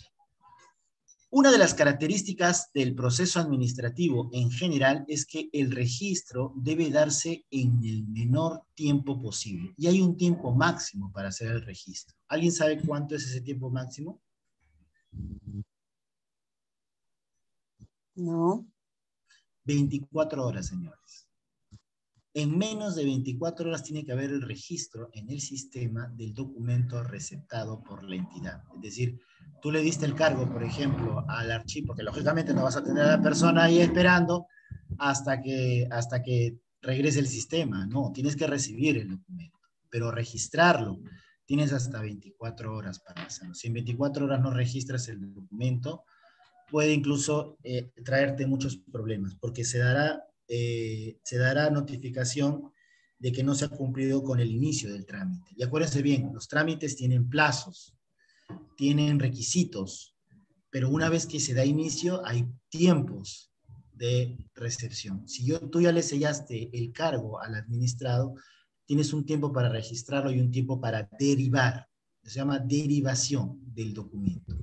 Speaker 2: una de las características del proceso administrativo en general es que el registro debe darse en el menor tiempo posible. Y hay un tiempo máximo para hacer el registro. ¿Alguien sabe cuánto es ese tiempo máximo?
Speaker 3: No.
Speaker 2: 24 horas, señores. En menos de 24 horas tiene que haber el registro en el sistema del documento receptado por la entidad. Es decir, tú le diste el cargo, por ejemplo, al archivo, porque lógicamente no vas a tener a la persona ahí esperando hasta que regrese el sistema. No, tienes que recibir el documento, pero registrarlo tienes hasta 24 horas para hacerlo. Si en 24 horas no registras el documento, puede incluso traerte muchos problemas, porque se dará notificación de que no se ha cumplido con el inicio del trámite. Y acuérdense bien, los trámites tienen plazos, tienen requisitos, pero una vez que se da inicio hay tiempos de recepción. Si tú ya le sellaste el cargo al administrado, tienes un tiempo para registrarlo y un tiempo para derivar. Se llama derivación del documento.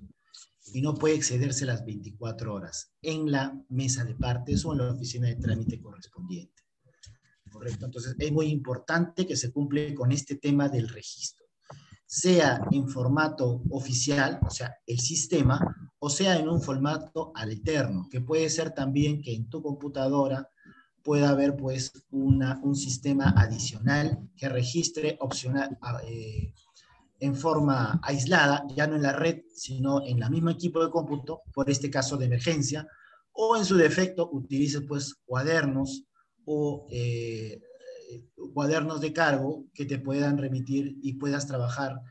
Speaker 2: Y no puede excederse las 24 horas en la mesa de partes o en la oficina de trámite correspondiente. ¿Correcto? Entonces, es muy importante que se cumple con este tema del registro. Sea en formato oficial, o sea, el sistema, o sea en un formato alterno, que puede ser también que en tu computadora pueda haber, pues, un sistema adicional que registre opcional, en forma aislada, ya no en la red, sino en el mismo equipo de cómputo, por este caso de emergencia, o en su defecto utilice pues cuadernos o cuadernos de cargo que te puedan remitir y puedas trabajar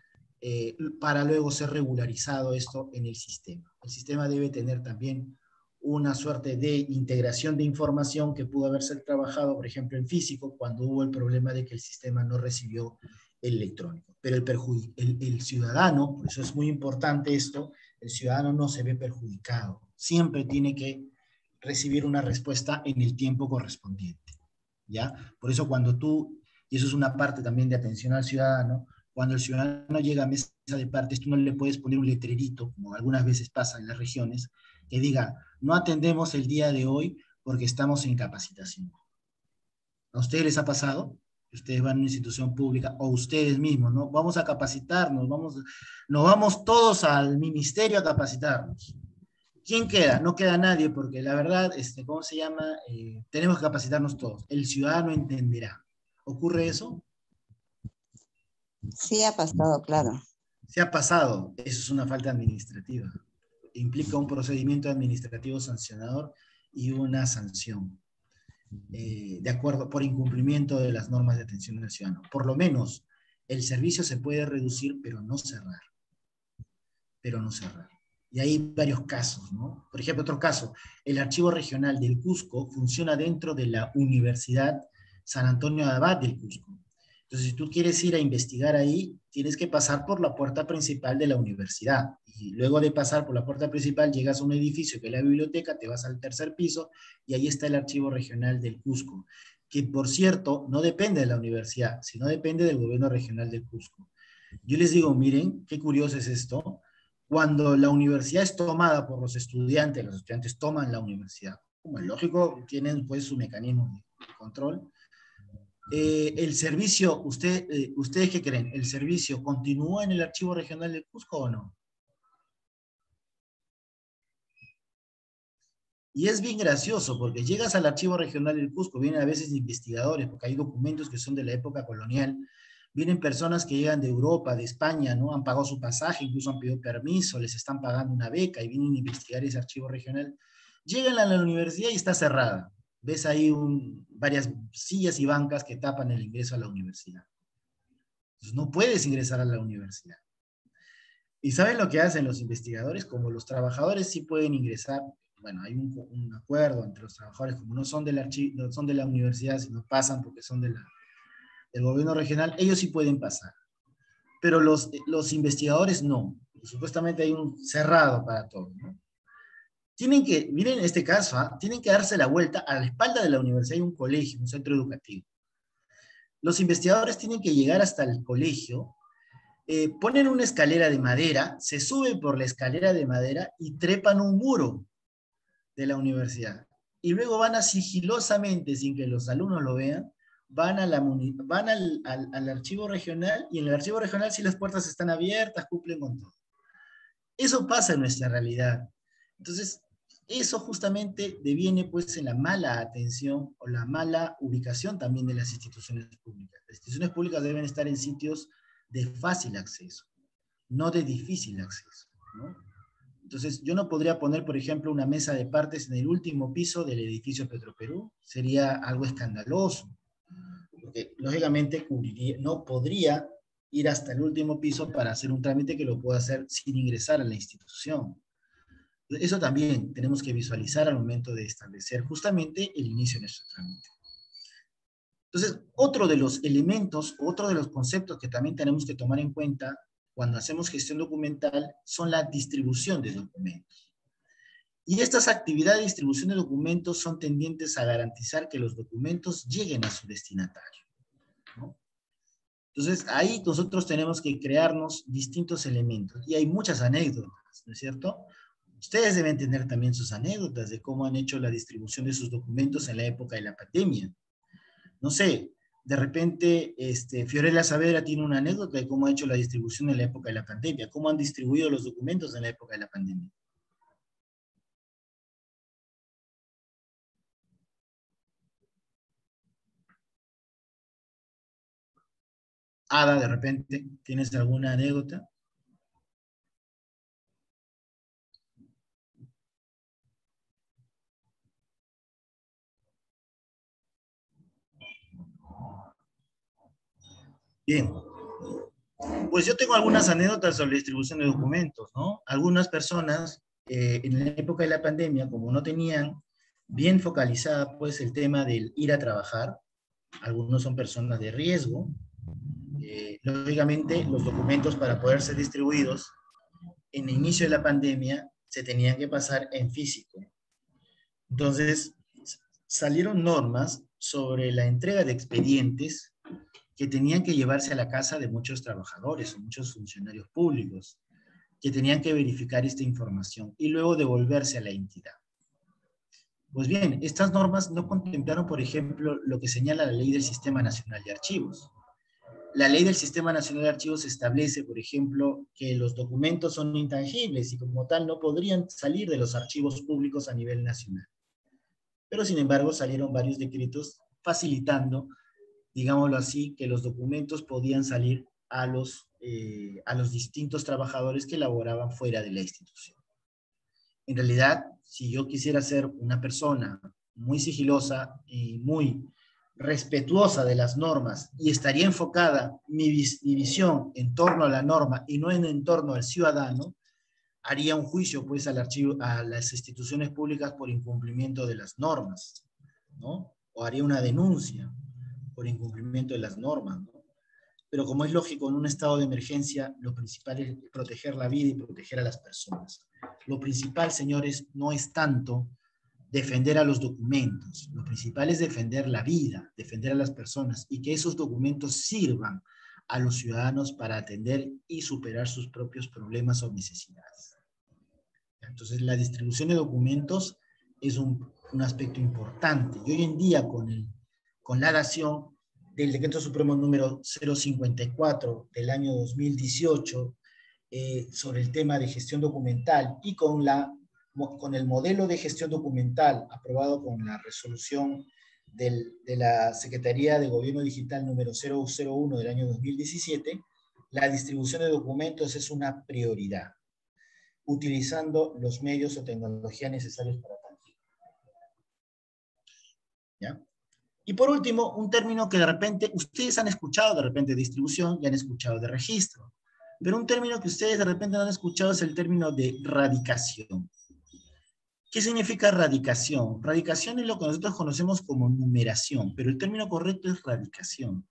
Speaker 2: para luego ser regularizado esto en el sistema. El sistema debe tener también una suerte de integración de información que pudo haberse trabajado, por ejemplo, en físico, cuando hubo el problema de que el sistema no recibió el electrónico. Pero el ciudadano, por eso es muy importante esto, el ciudadano no se ve perjudicado. Siempre tiene que recibir una respuesta en el tiempo correspondiente, ¿ya? Por eso cuando y eso es una parte también de atención al ciudadano, cuando el ciudadano llega a mesa de partes, tú no le puedes poner un letrerito, como algunas veces pasa en las regiones, que diga, no atendemos el día de hoy porque estamos en capacitación. ¿A ustedes les ha pasado? Ustedes van a una institución pública, o ustedes mismos, ¿no? Vamos a capacitarnos, nos vamos todos al ministerio a capacitarnos. ¿Quién queda? No queda nadie, porque la verdad, ¿cómo se llama? Tenemos que capacitarnos todos. El ciudadano entenderá. ¿Ocurre eso?
Speaker 3: Sí, ha pasado, claro.
Speaker 2: Se ha pasado. Eso es una falta administrativa. Implica un procedimiento administrativo sancionador y una sanción. De acuerdo, por incumplimiento de las normas de atención al ciudadano. Por lo menos, el servicio se puede reducir, pero no cerrar. Pero no cerrar. Y hay varios casos, ¿no? Por ejemplo, otro caso, el Archivo Regional del Cusco funciona dentro de la Universidad San Antonio de Abad del Cusco. Entonces, si tú quieres ir a investigar ahí, tienes que pasar por la puerta principal de la universidad. Y luego de pasar por la puerta principal, llegas a un edificio que es la biblioteca, te vas al tercer piso, y ahí está el Archivo Regional del Cusco, que por cierto, no depende de la universidad, sino depende del gobierno regional del Cusco. Yo les digo, miren, qué curioso es esto. Cuando la universidad es tomada por los estudiantes toman la universidad. Como es lógico, tienen pues su mecanismo de control. El servicio, ¿ustedes qué creen? ¿El servicio continúa en el Archivo Regional del Cusco o no? Y es bien gracioso, porque llegas al Archivo Regional del Cusco, vienen a veces investigadores, porque hay documentos que son de la época colonial, vienen personas que llegan de Europa, de España, ¿no? Han pagado su pasaje, incluso han pedido permiso, les están pagando una beca y vienen a investigar ese archivo regional. Llegan a la universidad y está cerrada. Ves ahí varias sillas y bancas que tapan el ingreso a la universidad. Entonces no puedes ingresar a la universidad. ¿Y saben lo que hacen los investigadores? Como los trabajadores sí pueden ingresar, bueno, hay un acuerdo entre los trabajadores, como no son no son de la universidad, sino pasan porque son del gobierno regional, ellos sí pueden pasar. Pero los investigadores no. Supuestamente hay un cerrado para todo, ¿no? Miren este caso, tienen que darse la vuelta. A la espalda de la universidad hay un colegio, un centro educativo. Los investigadores tienen que llegar hasta el colegio, ponen una escalera de madera, se suben por la escalera de madera y trepan un muro de la universidad. Y luego van sigilosamente, sin que los alumnos lo vean, van al archivo regional, y en el archivo regional si las puertas están abiertas, cumplen con todo. Eso pasa en nuestra realidad. Entonces, eso justamente deviene pues en la mala atención o la mala ubicación también de las instituciones públicas. Las instituciones públicas deben estar en sitios de fácil acceso, no de difícil acceso, ¿no? Entonces, yo no podría poner, por ejemplo, una mesa de partes en el último piso del edificio Petroperú. Sería algo escandaloso, porque lógicamente no podría ir hasta el último piso para hacer un trámite que lo pueda hacer sin ingresar a la institución. Eso también tenemos que visualizar al momento de establecer justamente el inicio de nuestro trámite. Entonces, otro de los elementos, otro de los conceptos que también tenemos que tomar en cuenta cuando hacemos gestión documental son la distribución de documentos. Y estas actividades de distribución de documentos son tendientes a garantizar que los documentos lleguen a su destinatario, ¿no? Entonces, ahí nosotros tenemos que crearnos distintos elementos. Y hay muchas anécdotas, ¿no es cierto? Ustedes deben tener también sus anécdotas de cómo han hecho la distribución de sus documentos en la época de la pandemia. No sé, de repente Fiorella Saavedra tiene una anécdota de cómo ha hecho la distribución en la época de la pandemia, cómo han distribuido los documentos en la época de la pandemia. Ada, de repente, ¿tienes alguna anécdota? Bien, pues yo tengo algunas anécdotas sobre la distribución de documentos, ¿no? Algunas personas en la época de la pandemia, como no tenían bien focalizada pues el tema del ir a trabajar, algunos son personas de riesgo, lógicamente los documentos para poder ser distribuidos en el inicio de la pandemia se tenían que pasar en físico. Entonces salieron normas sobre la entrega de expedientes que tenían que llevarse a la casa de muchos trabajadores o muchos funcionarios públicos. que tenían que verificar esta información y luego devolverse a la entidad. Pues bien, estas normas no contemplaron, por ejemplo, lo que señala la Ley del Sistema Nacional de Archivos. La Ley del Sistema Nacional de Archivos establece, por ejemplo, que los documentos son intangibles y como tal no podrían salir de los archivos públicos a nivel nacional. Pero sin embargo salieron varios decretos facilitando, digámoslo así, que los documentos podían salir a los distintos trabajadores que laboraban fuera de la institución. En realidad, si yo quisiera ser una persona muy sigilosa y muy respetuosa de las normas y estaría enfocada mi visión en torno a la norma y no en torno al ciudadano, haría un juicio pues a las instituciones públicas por incumplimiento de las normas, ¿no? O haría una denuncia por incumplimiento de las normas, ¿no? Pero como es lógico, en un estado de emergencia, lo principal es proteger la vida y proteger a las personas. Lo principal, señores, no es tanto defender a los documentos. Lo principal es defender la vida, defender a las personas y que esos documentos sirvan a los ciudadanos para atender y superar sus propios problemas o necesidades. Entonces, la distribución de documentos es un aspecto importante. Y hoy en día, con la dación del Decreto Supremo número 054 del año 2018 sobre el tema de gestión documental y con el modelo de gestión documental aprobado con la resolución de la Secretaría de Gobierno Digital número 001 del año 2017, la distribución de documentos es una prioridad, utilizando los medios o tecnología necesarios para tal fin. ¿Ya? Y por último, un término que de repente ustedes han escuchado, de repente distribución, y han escuchado de registro. Pero un término que ustedes de repente no han escuchado es el término de radicación. ¿Qué significa radicación? Radicación es lo que nosotros conocemos como numeración, pero el término correcto es radicación,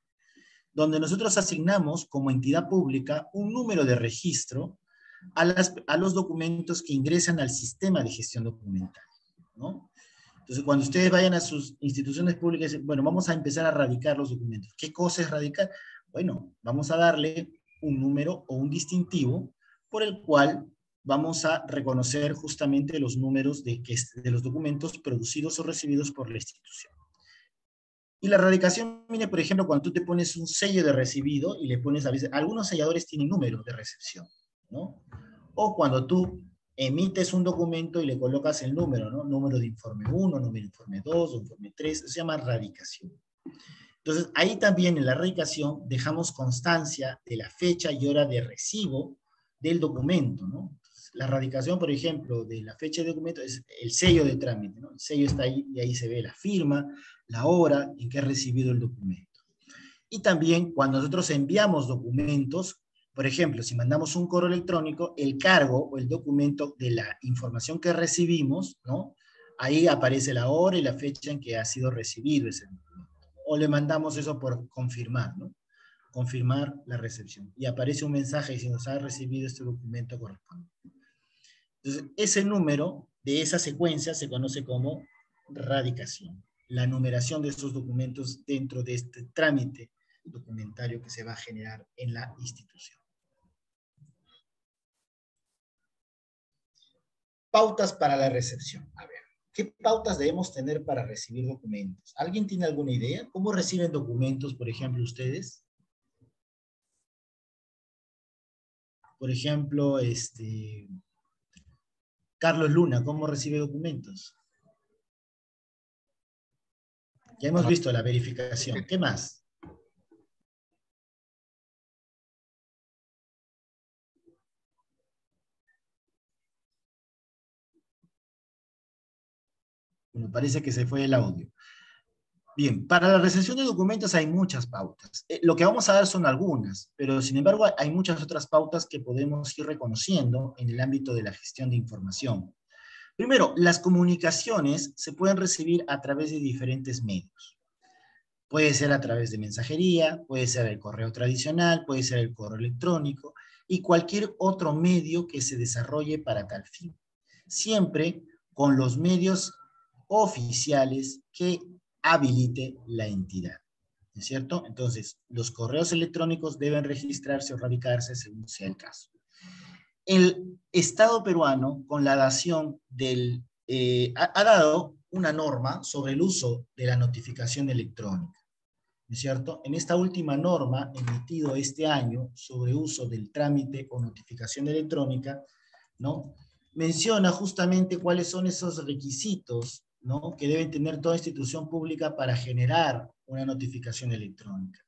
Speaker 2: donde nosotros asignamos como entidad pública un número de registro a los documentos que ingresan al sistema de gestión documental, ¿no? Entonces, cuando ustedes vayan a sus instituciones públicas, dicen, bueno, vamos a empezar a radicar los documentos. ¿Qué cosa es radicar? Bueno, vamos a darle un número o un distintivo por el cual vamos a reconocer justamente los números de los documentos producidos o recibidos por la institución. Y la radicación viene, por ejemplo, cuando tú te pones un sello de recibido y le pones, a veces, algunos selladores tienen números de recepción, ¿no? O cuando tú emites un documento y le colocas el número, ¿no? Número de informe 1, número de informe 2, informe 3, se llama radicación. Entonces, ahí también en la radicación dejamos constancia de la fecha y hora de recibo del documento, ¿no? La radicación, por ejemplo, de la fecha de documento es el sello de trámite, ¿no? El sello está ahí y ahí se ve la firma, la hora en que he recibido el documento. Y también cuando nosotros enviamos documentos, por ejemplo, si mandamos un correo electrónico, el cargo o el documento de la información que recibimos, ¿no? Ahí aparece la hora y la fecha en que ha sido recibido ese documento. O le mandamos eso por confirmar, ¿no? Confirmar la recepción. Y aparece un mensaje diciendo, se ha recibido este documento correspondiente. Entonces, ese número de esa secuencia se conoce como radicación. La numeración de estos documentos dentro de este trámite documentario que se va a generar en la institución. Pautas para la recepción. A ver, ¿qué pautas debemos tener para recibir documentos? ¿Alguien tiene alguna idea? ¿Cómo reciben documentos, por ejemplo, ustedes? Por ejemplo, Carlos Luna, ¿cómo recibe documentos? Ya hemos visto la verificación. ¿Qué más? Bueno, parece que se fue el audio. Bien, para la recepción de documentos hay muchas pautas. Lo que vamos a dar son algunas, pero sin embargo hay muchas otras pautas que podemos ir reconociendo en el ámbito de la gestión de información. Primero, las comunicaciones se pueden recibir a través de diferentes medios. Puede ser a través de mensajería, puede ser el correo tradicional, puede ser el correo electrónico y cualquier otro medio que se desarrolle para tal fin. Siempre con los medios oficiales que habilite la entidad, ¿no es cierto? Entonces, los correos electrónicos deben registrarse o radicarse según sea el caso. el Estado peruano, con la dación ha dado una norma sobre el uso de la notificación electrónica, ¿no es cierto? En esta última norma, emitido este año sobre uso del trámite o notificación electrónica, ¿no?, menciona justamente cuáles son esos requisitos, ¿no?, que debe tener toda institución pública para generar una notificación electrónica,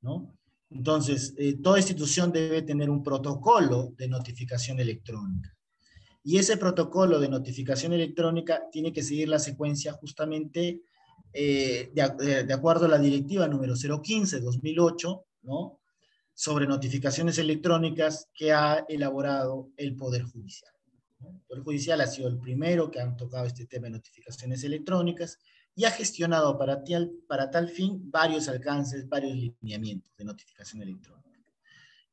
Speaker 2: ¿no? Entonces, toda institución debe tener un protocolo de notificación electrónica. Y ese protocolo de notificación electrónica tiene que seguir la secuencia justamente de acuerdo a la directiva número 015/2008, ¿no?, sobre notificaciones electrónicas que ha elaborado el Poder Judicial. El Poder Judicial ha sido el primero que han tocado este tema de notificaciones electrónicas y ha gestionado para tal fin varios alcances, varios lineamientos de notificación electrónica.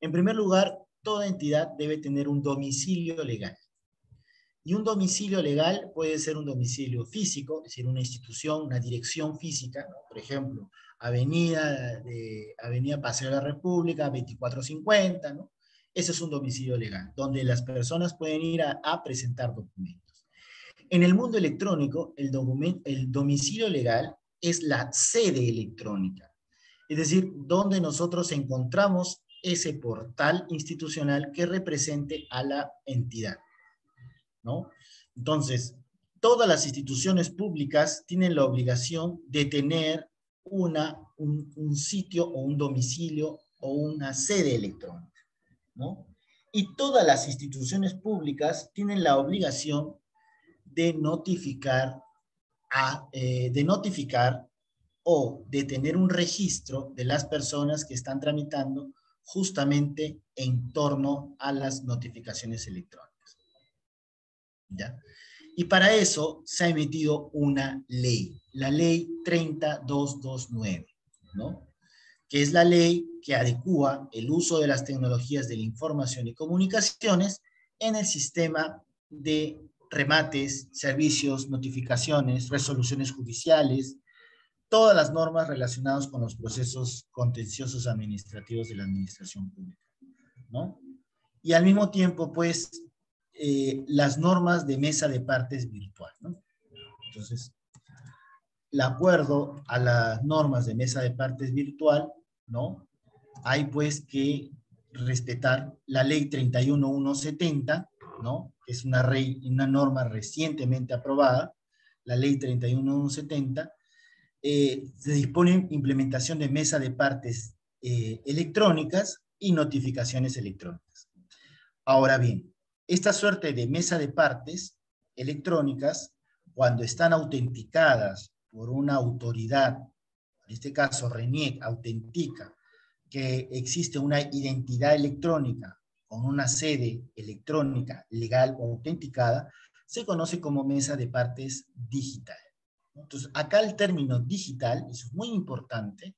Speaker 2: En primer lugar, toda entidad debe tener un domicilio legal. Y un domicilio legal puede ser un domicilio físico, es decir, una institución, una dirección física, ¿no? Por ejemplo, Avenida Paseo de la República, 2450, ¿no? Ese es un domicilio legal, donde las personas pueden ir a presentar documentos. En el mundo electrónico, el domicilio legal es la sede electrónica, es decir, donde nosotros encontramos ese portal institucional que represente a la entidad, ¿no? Entonces, todas las instituciones públicas tienen la obligación de tener un sitio o un domicilio o una sede electrónica, ¿no? Y todas las instituciones públicas tienen la obligación de notificar o de tener un registro de las personas que están tramitando justamente en torno a las notificaciones electrónicas, ¿ya? Y para eso se ha emitido una ley, la ley 30229, ¿no?, que es la ley que adecúa el uso de las tecnologías de la información y comunicaciones en el sistema de remates, servicios, notificaciones, resoluciones judiciales, todas las normas relacionadas con los procesos contenciosos administrativos de la administración pública, ¿no? Y al mismo tiempo, pues, las normas de mesa de partes virtual, ¿no? Entonces, de acuerdo a las normas de mesa de partes virtual, ¿no?, hay pues que respetar la ley 31170, ¿no?, que es una norma recientemente aprobada, la ley 31170, se dispone implementación de mesa de partes electrónicas y notificaciones electrónicas. Ahora bien, esta suerte de mesa de partes electrónicas, cuando están autenticadas por una autoridad, en este caso RENIEC, autentica que existe una identidad electrónica con una sede electrónica legal o autenticada, se conoce como mesa de partes digital. Entonces, acá el término digital, eso es muy importante,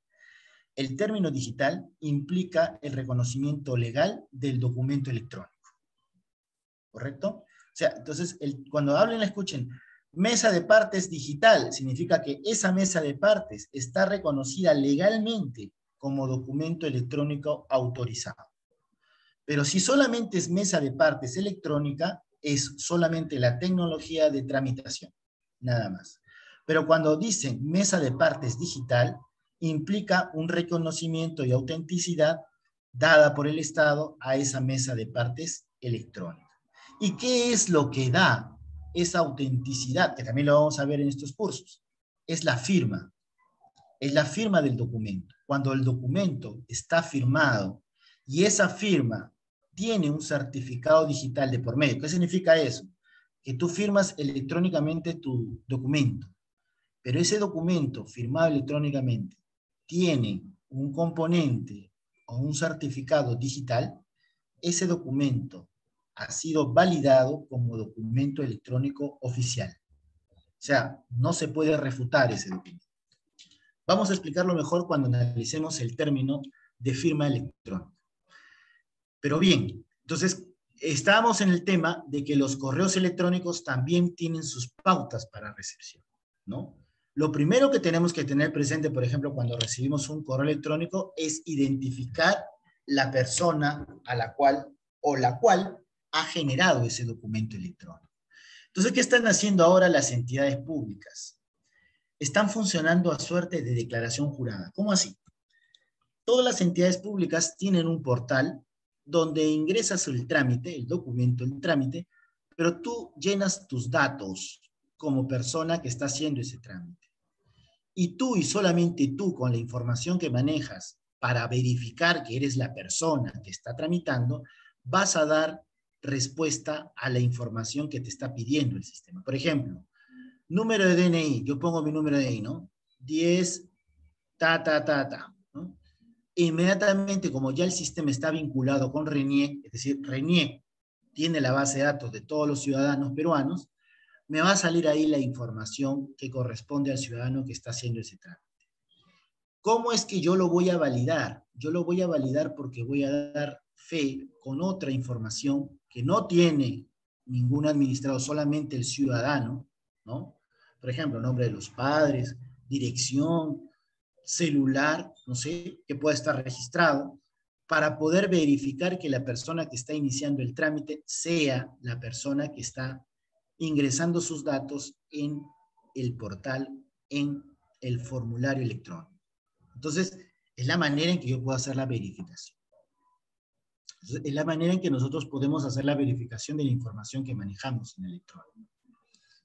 Speaker 2: el término digital implica el reconocimiento legal del documento electrónico. ¿Correcto? O sea, entonces, cuando hablen, escuchen, mesa de partes digital, significa que esa mesa de partes está reconocida legalmente como documento electrónico autorizado. Pero si solamente es mesa de partes electrónica, es solamente la tecnología de tramitación, nada más. Pero cuando dicen mesa de partes digital, implica un reconocimiento y autenticidad dada por el Estado a esa mesa de partes electrónica. ¿Y qué es lo que da esa autenticidad? Que también lo vamos a ver en estos cursos. Es la firma. Es la firma del documento. Cuando el documento está firmado y esa firma tiene un certificado digital de por medio. ¿Qué significa eso? Que tú firmas electrónicamente tu documento, pero ese documento firmado electrónicamente tiene un componente o un certificado digital, ese documento ha sido validado como documento electrónico oficial. O sea, no se puede refutar ese documento. Vamos a explicarlo mejor cuando analicemos el término de firma electrónica. Pero bien, entonces, estábamos en el tema de que los correos electrónicos también tienen sus pautas para recepción, ¿no? Lo primero que tenemos que tener presente, por ejemplo, cuando recibimos un correo electrónico, es identificar la persona a la cual ha generado ese documento electrónico. Entonces, ¿qué están haciendo ahora las entidades públicas? Están funcionando a suerte de declaración jurada. ¿Cómo así? Todas las entidades públicas tienen un portal donde ingresas el trámite, el documento, el trámite, pero tú llenas tus datos como persona que está haciendo ese trámite. Y tú y solamente tú, con la información que manejas para verificar que eres la persona que está tramitando, vas a dar respuesta a la información que te está pidiendo el sistema. Por ejemplo, número de DNI, yo pongo mi número de DNI, ¿no? 10, ¿no? Inmediatamente, como ya el sistema está vinculado con RENIEC, es decir, RENIEC tiene la base de datos de todos los ciudadanos peruanos, me va a salir ahí la información que corresponde al ciudadano que está haciendo ese trámite. ¿Cómo es que yo lo voy a validar? Yo lo voy a validar porque voy a dar fe con otra información que no tiene ningún administrador, solamente el ciudadano, ¿no? Por ejemplo, nombre de los padres, dirección, celular, no sé, que pueda estar registrado, para poder verificar que la persona que está iniciando el trámite sea la persona que está ingresando sus datos en el portal, en el formulario electrónico. Entonces, es la manera en que yo puedo hacer la verificación. Entonces, es la manera en que nosotros podemos hacer la verificación de la información que manejamos en el electrónico,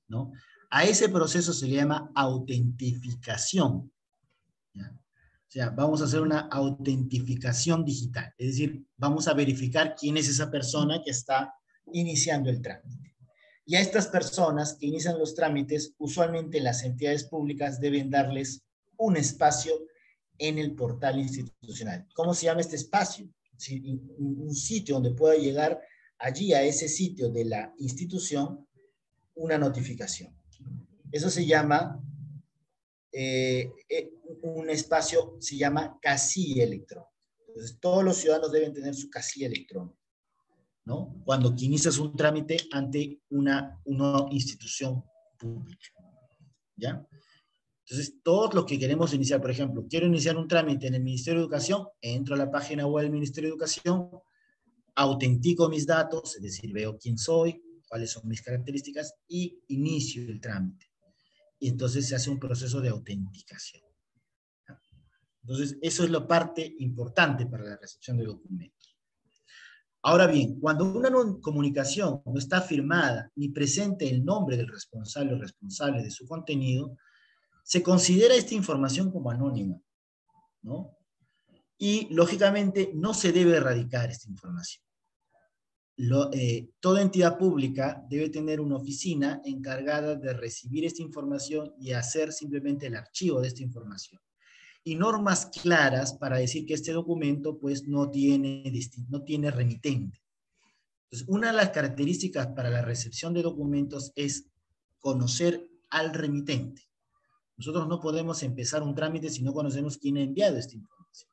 Speaker 2: ¿no? A ese proceso se le llama autentificación, ¿ya? O sea, vamos a hacer una autentificación digital, es decir, vamos a verificar quién es esa persona que está iniciando el trámite. Y a estas personas que inician los trámites, usualmente las entidades públicas deben darles un espacio en el portal institucional. ¿Cómo se llama este espacio? Un sitio donde pueda llegar allí a ese sitio de la institución una notificación. Eso se llama, un espacio se llama casilla electrónica. Entonces, todos los ciudadanos deben tener su casilla electrónica, ¿no? Cuando inicias un trámite ante una institución pública, ¿ya? Entonces, todos los que queremos iniciar, por ejemplo, quiero iniciar un trámite en el Ministerio de Educación, entro a la página web del Ministerio de Educación, autentico mis datos, es decir, veo quién soy, cuáles son mis características, y inicio el trámite. Y entonces se hace un proceso de autenticación. Entonces, eso es la parte importante para la recepción de documentos. Ahora bien, cuando una comunicación no está firmada ni presente el nombre del responsable o responsable de su contenido, se considera esta información como anónima, ¿no? Y, lógicamente, no se debe erradicar esta información. Toda entidad pública debe tener una oficina encargada de recibir esta información y hacer simplemente el archivo de esta información. Y normas claras para decir que este documento, pues, no tiene remitente. Entonces, una de las características para la recepción de documentos es conocer al remitente. Nosotros no podemos empezar un trámite si no conocemos quién ha enviado esta información.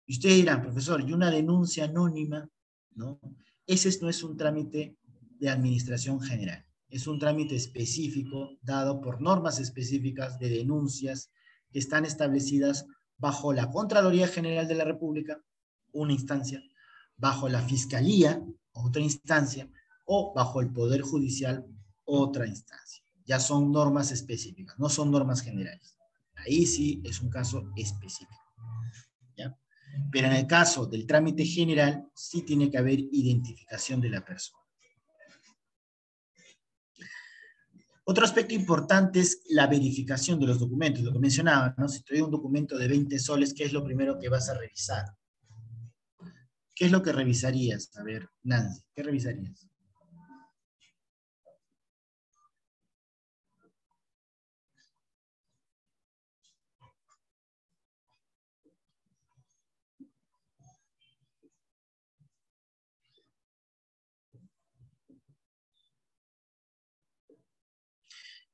Speaker 2: Y ustedes dirán, profesor, ¿y una denuncia anónima? ¿No? Ese no es un trámite de administración general. Es un trámite específico dado por normas específicas de denuncias que están establecidas bajo la Contraloría General de la República, una instancia, bajo la Fiscalía, otra instancia, o bajo el Poder Judicial, otra instancia. Ya son normas específicas, no son normas generales. Ahí sí es un caso específico, ¿ya? Pero en el caso del trámite general, sí tiene que haber identificación de la persona. Otro aspecto importante es la verificación de los documentos, lo que mencionaba, ¿no? Si te doy un documento de 20 soles, ¿qué es lo primero que vas a revisar? ¿Qué es lo que revisarías? A ver, Nancy, ¿qué revisarías?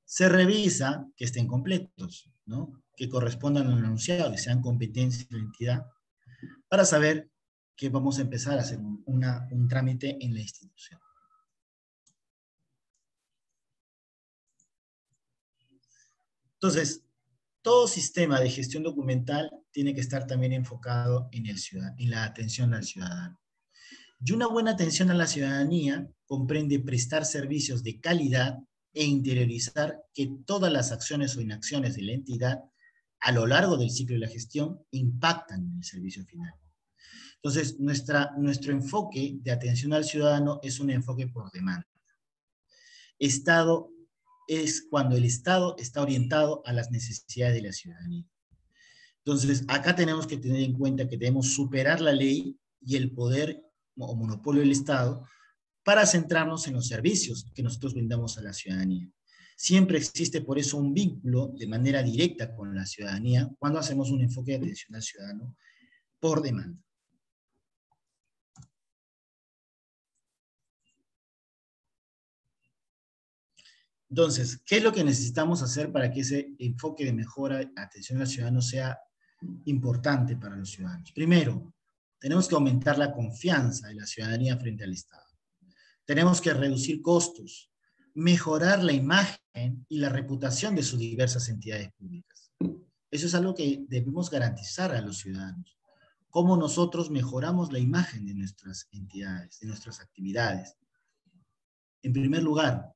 Speaker 2: Se revisa que estén completos, ¿no? Que correspondan al enunciado, que sean competencia de la entidad, para saber que vamos a empezar a hacer un trámite en la institución. Entonces, todo sistema de gestión documental tiene que estar también enfocado en la atención al ciudadano. Y una buena atención a la ciudadanía comprende prestar servicios de calidad e interiorizar que todas las acciones o inacciones de la entidad a lo largo del ciclo de la gestión impactan en el servicio final. Entonces, nuestro enfoque de atención al ciudadano es un enfoque por demanda. Estado es cuando el Estado está orientado a las necesidades de la ciudadanía. Entonces, acá tenemos que tener en cuenta que debemos superar la ley y el poder o monopolio del Estado para centrarnos en los servicios que nosotros brindamos a la ciudadanía. Siempre existe por eso un vínculo de manera directa con la ciudadanía cuando hacemos un enfoque de atención al ciudadano por demanda. Entonces, ¿qué es lo que necesitamos hacer para que ese enfoque de mejora, atención al ciudadano sea importante para los ciudadanos? Primero, tenemos que aumentar la confianza de la ciudadanía frente al Estado. Tenemos que reducir costos, mejorar la imagen y la reputación de sus diversas entidades públicas. Eso es algo que debemos garantizar a los ciudadanos. Cómo nosotros mejoramos la imagen de nuestras entidades, de nuestras actividades. En primer lugar,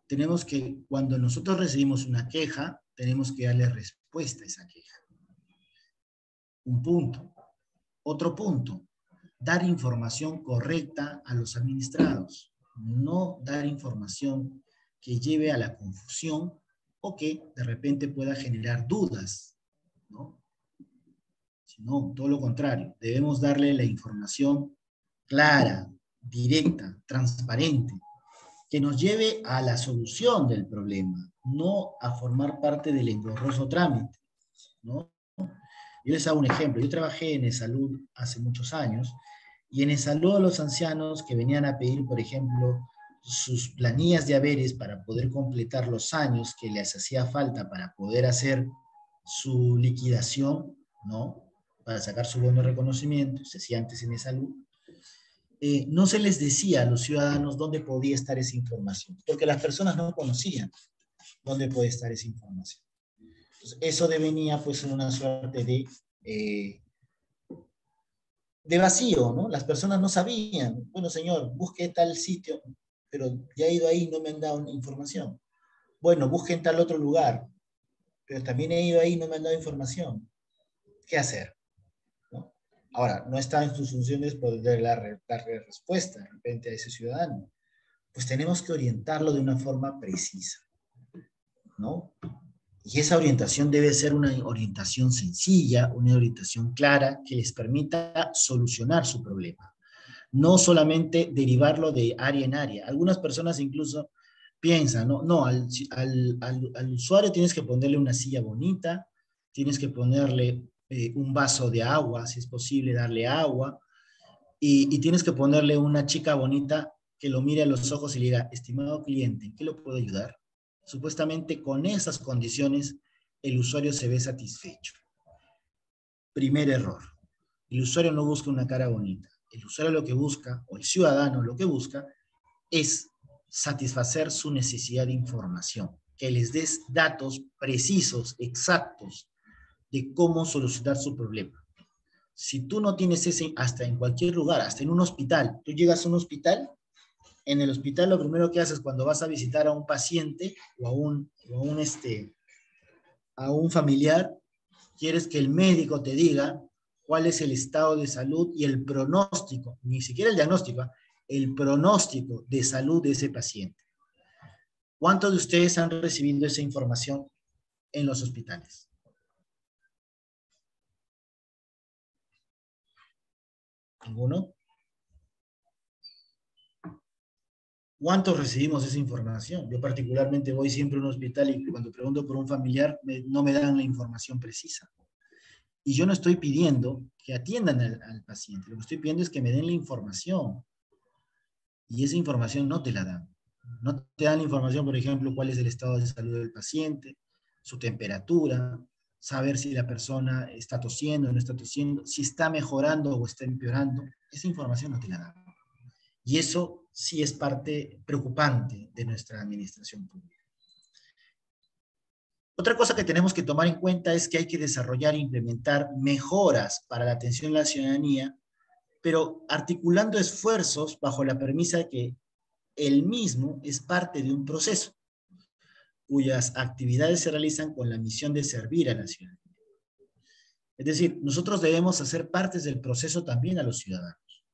Speaker 2: tenemos que, cuando nosotros recibimos una queja, tenemos que darle respuesta a esa queja. Un punto. Otro punto, dar información correcta a los administrados. No dar información que lleve a la confusión o que de repente pueda generar dudas, ¿no? Sino todo lo contrario, debemos darle la información clara, directa, transparente, que nos lleve a la solución del problema, no a formar parte del engorroso trámite, ¿no? Yo les hago un ejemplo. Yo trabajé en eSalud hace muchos años, y en eSalud a los ancianos que venían a pedir, por ejemplo, sus planillas de haberes para poder completar los años que les hacía falta para poder hacer su liquidación, ¿no? Para sacar su bono de reconocimiento, se hacía antes en eSalud, no se les decía a los ciudadanos dónde podía estar esa información, porque las personas no conocían dónde podía estar esa información. Entonces, eso devenía pues en una suerte de vacío, ¿no? Las personas no sabían, bueno señor, busque tal sitio, pero ya he ido ahí y no me han dado información. Bueno, busque en tal otro lugar, pero también he ido ahí y no me han dado información. ¿Qué hacer? ¿No? Ahora, no está en sus funciones poder darle respuesta de repente a ese ciudadano. Pues tenemos que orientarlo de una forma precisa, ¿no? Y esa orientación debe ser una orientación sencilla, una orientación clara que les permita solucionar su problema. No solamente derivarlo de área en área. Algunas personas incluso piensan, no, al usuario tienes que ponerle una silla bonita, tienes que ponerle un vaso de agua, si es posible darle agua, y tienes que ponerle una chica bonita que lo mire a los ojos y le diga, estimado cliente, ¿en qué lo puedo ayudar? Supuestamente con esas condiciones el usuario se ve satisfecho. Primer error. El usuario no busca una cara bonita. El usuario lo que busca, o el ciudadano lo que busca, es satisfacer su necesidad de información. Que les des datos precisos, exactos, de cómo solucionar su problema. Si tú no tienes ese, hasta en cualquier lugar, hasta en un hospital, tú llegas a un hospital, en el hospital lo primero que haces cuando vas a visitar a un paciente o a un familiar, quieres que el médico te diga cuál es el estado de salud y el pronóstico, ni siquiera el diagnóstico, el pronóstico de salud de ese paciente. ¿Cuántos de ustedes han recibido esa información en los hospitales? ¿Ninguno? ¿Cuántos recibimos esa información? Yo particularmente voy siempre a un hospital y cuando pregunto por un familiar no me dan la información precisa. Y yo no estoy pidiendo que atiendan al paciente, lo que estoy pidiendo es que me den la información. Y esa información no te la dan. No te dan la información, por ejemplo, cuál es el estado de salud del paciente, su temperatura, saber si la persona está tosiendo o no está tosiendo, si está mejorando o está empeorando. Esa información no te la dan. Y eso sí es parte preocupante de nuestra administración pública. Otra cosa que tenemos que tomar en cuenta es que hay que desarrollar e implementar mejoras para la atención a la ciudadanía pero articulando esfuerzos bajo la premisa de que el mismo es parte de un proceso, cuyas actividades se realizan con la misión de servir a la ciudadanía. Es decir, nosotros debemos hacer partes del proceso también a los ciudadanos.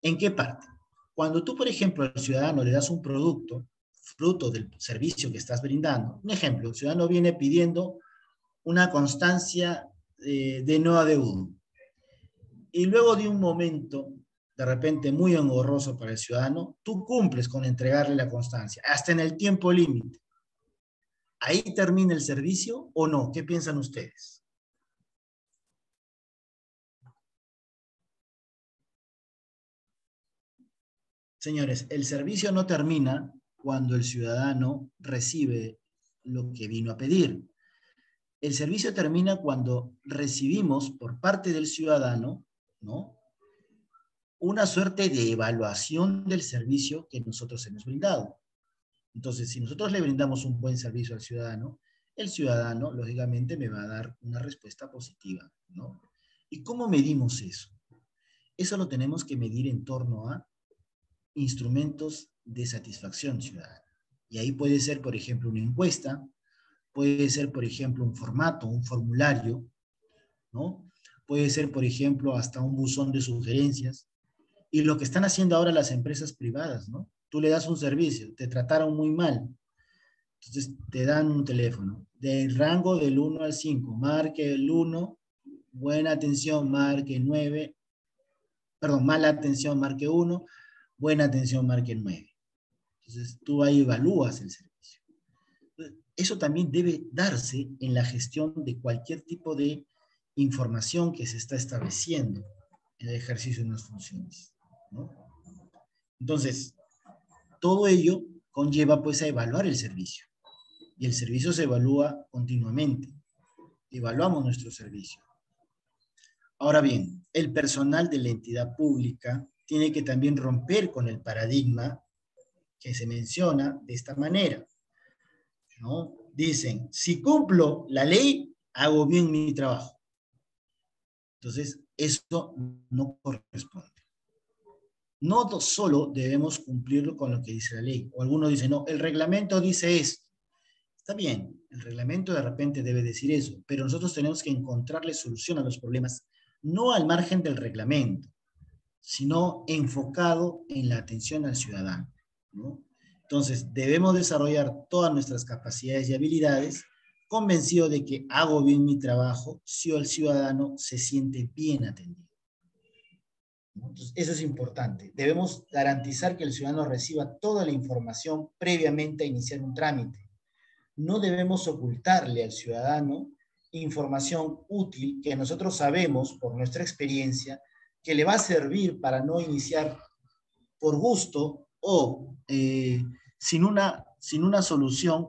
Speaker 2: ¿En qué parte? Cuando tú, por ejemplo, al ciudadano le das un producto, fruto del servicio que estás brindando, un ejemplo, el ciudadano viene pidiendo una constancia de no adeudo, y luego de un momento, de repente muy engorroso para el ciudadano, tú cumples con entregarle la constancia, hasta en el tiempo límite. ¿Ahí termina el servicio o no? ¿Qué piensan ustedes? Señores, el servicio no termina cuando el ciudadano recibe lo que vino a pedir. El servicio termina cuando recibimos por parte del ciudadano, ¿no?, una suerte de evaluación del servicio que nosotros hemos brindado. Entonces, si nosotros le brindamos un buen servicio al ciudadano, el ciudadano, lógicamente, me va a dar una respuesta positiva, ¿no? ¿Y cómo medimos eso? Eso lo tenemos que medir en torno a instrumentos de satisfacción ciudadana. Y ahí puede ser, por ejemplo, una encuesta, puede ser, por ejemplo, un formato, un formulario, ¿no? Puede ser, por ejemplo, hasta un buzón de sugerencias. Y lo que están haciendo ahora las empresas privadas, ¿no? Tú le das un servicio, te trataron muy mal, entonces te dan un teléfono, del rango del 1 al 5, marque el 1, buena atención, marque 9, perdón, mala atención, marque 1, buena atención, marque 9. Entonces tú ahí evalúas el servicio. Eso también debe darse en la gestión de cualquier tipo de información que se está estableciendo en el ejercicio de unas funciones, ¿no? Entonces, todo ello conlleva pues a evaluar el servicio. Y el servicio se evalúa continuamente. Evaluamos nuestro servicio. Ahora bien, el personal de la entidad pública tiene que también romper con el paradigma que se menciona de esta manera, ¿no? Dicen, si cumplo la ley, hago bien mi trabajo. Entonces, eso no corresponde. No solo debemos cumplirlo con lo que dice la ley. O algunos dicen, no, el reglamento dice esto. Está bien, el reglamento de repente debe decir eso, pero nosotros tenemos que encontrarle solución a los problemas, no al margen del reglamento, sino enfocado en la atención al ciudadano, ¿no? Entonces, debemos desarrollar todas nuestras capacidades y habilidades, convencido de que hago bien mi trabajo si el ciudadano se siente bien atendido. Entonces, eso es importante. Debemos garantizar que el ciudadano reciba toda la información previamente a iniciar un trámite. No debemos ocultarle al ciudadano información útil que nosotros sabemos, por nuestra experiencia, que le va a servir para no iniciar por gusto o sin una solución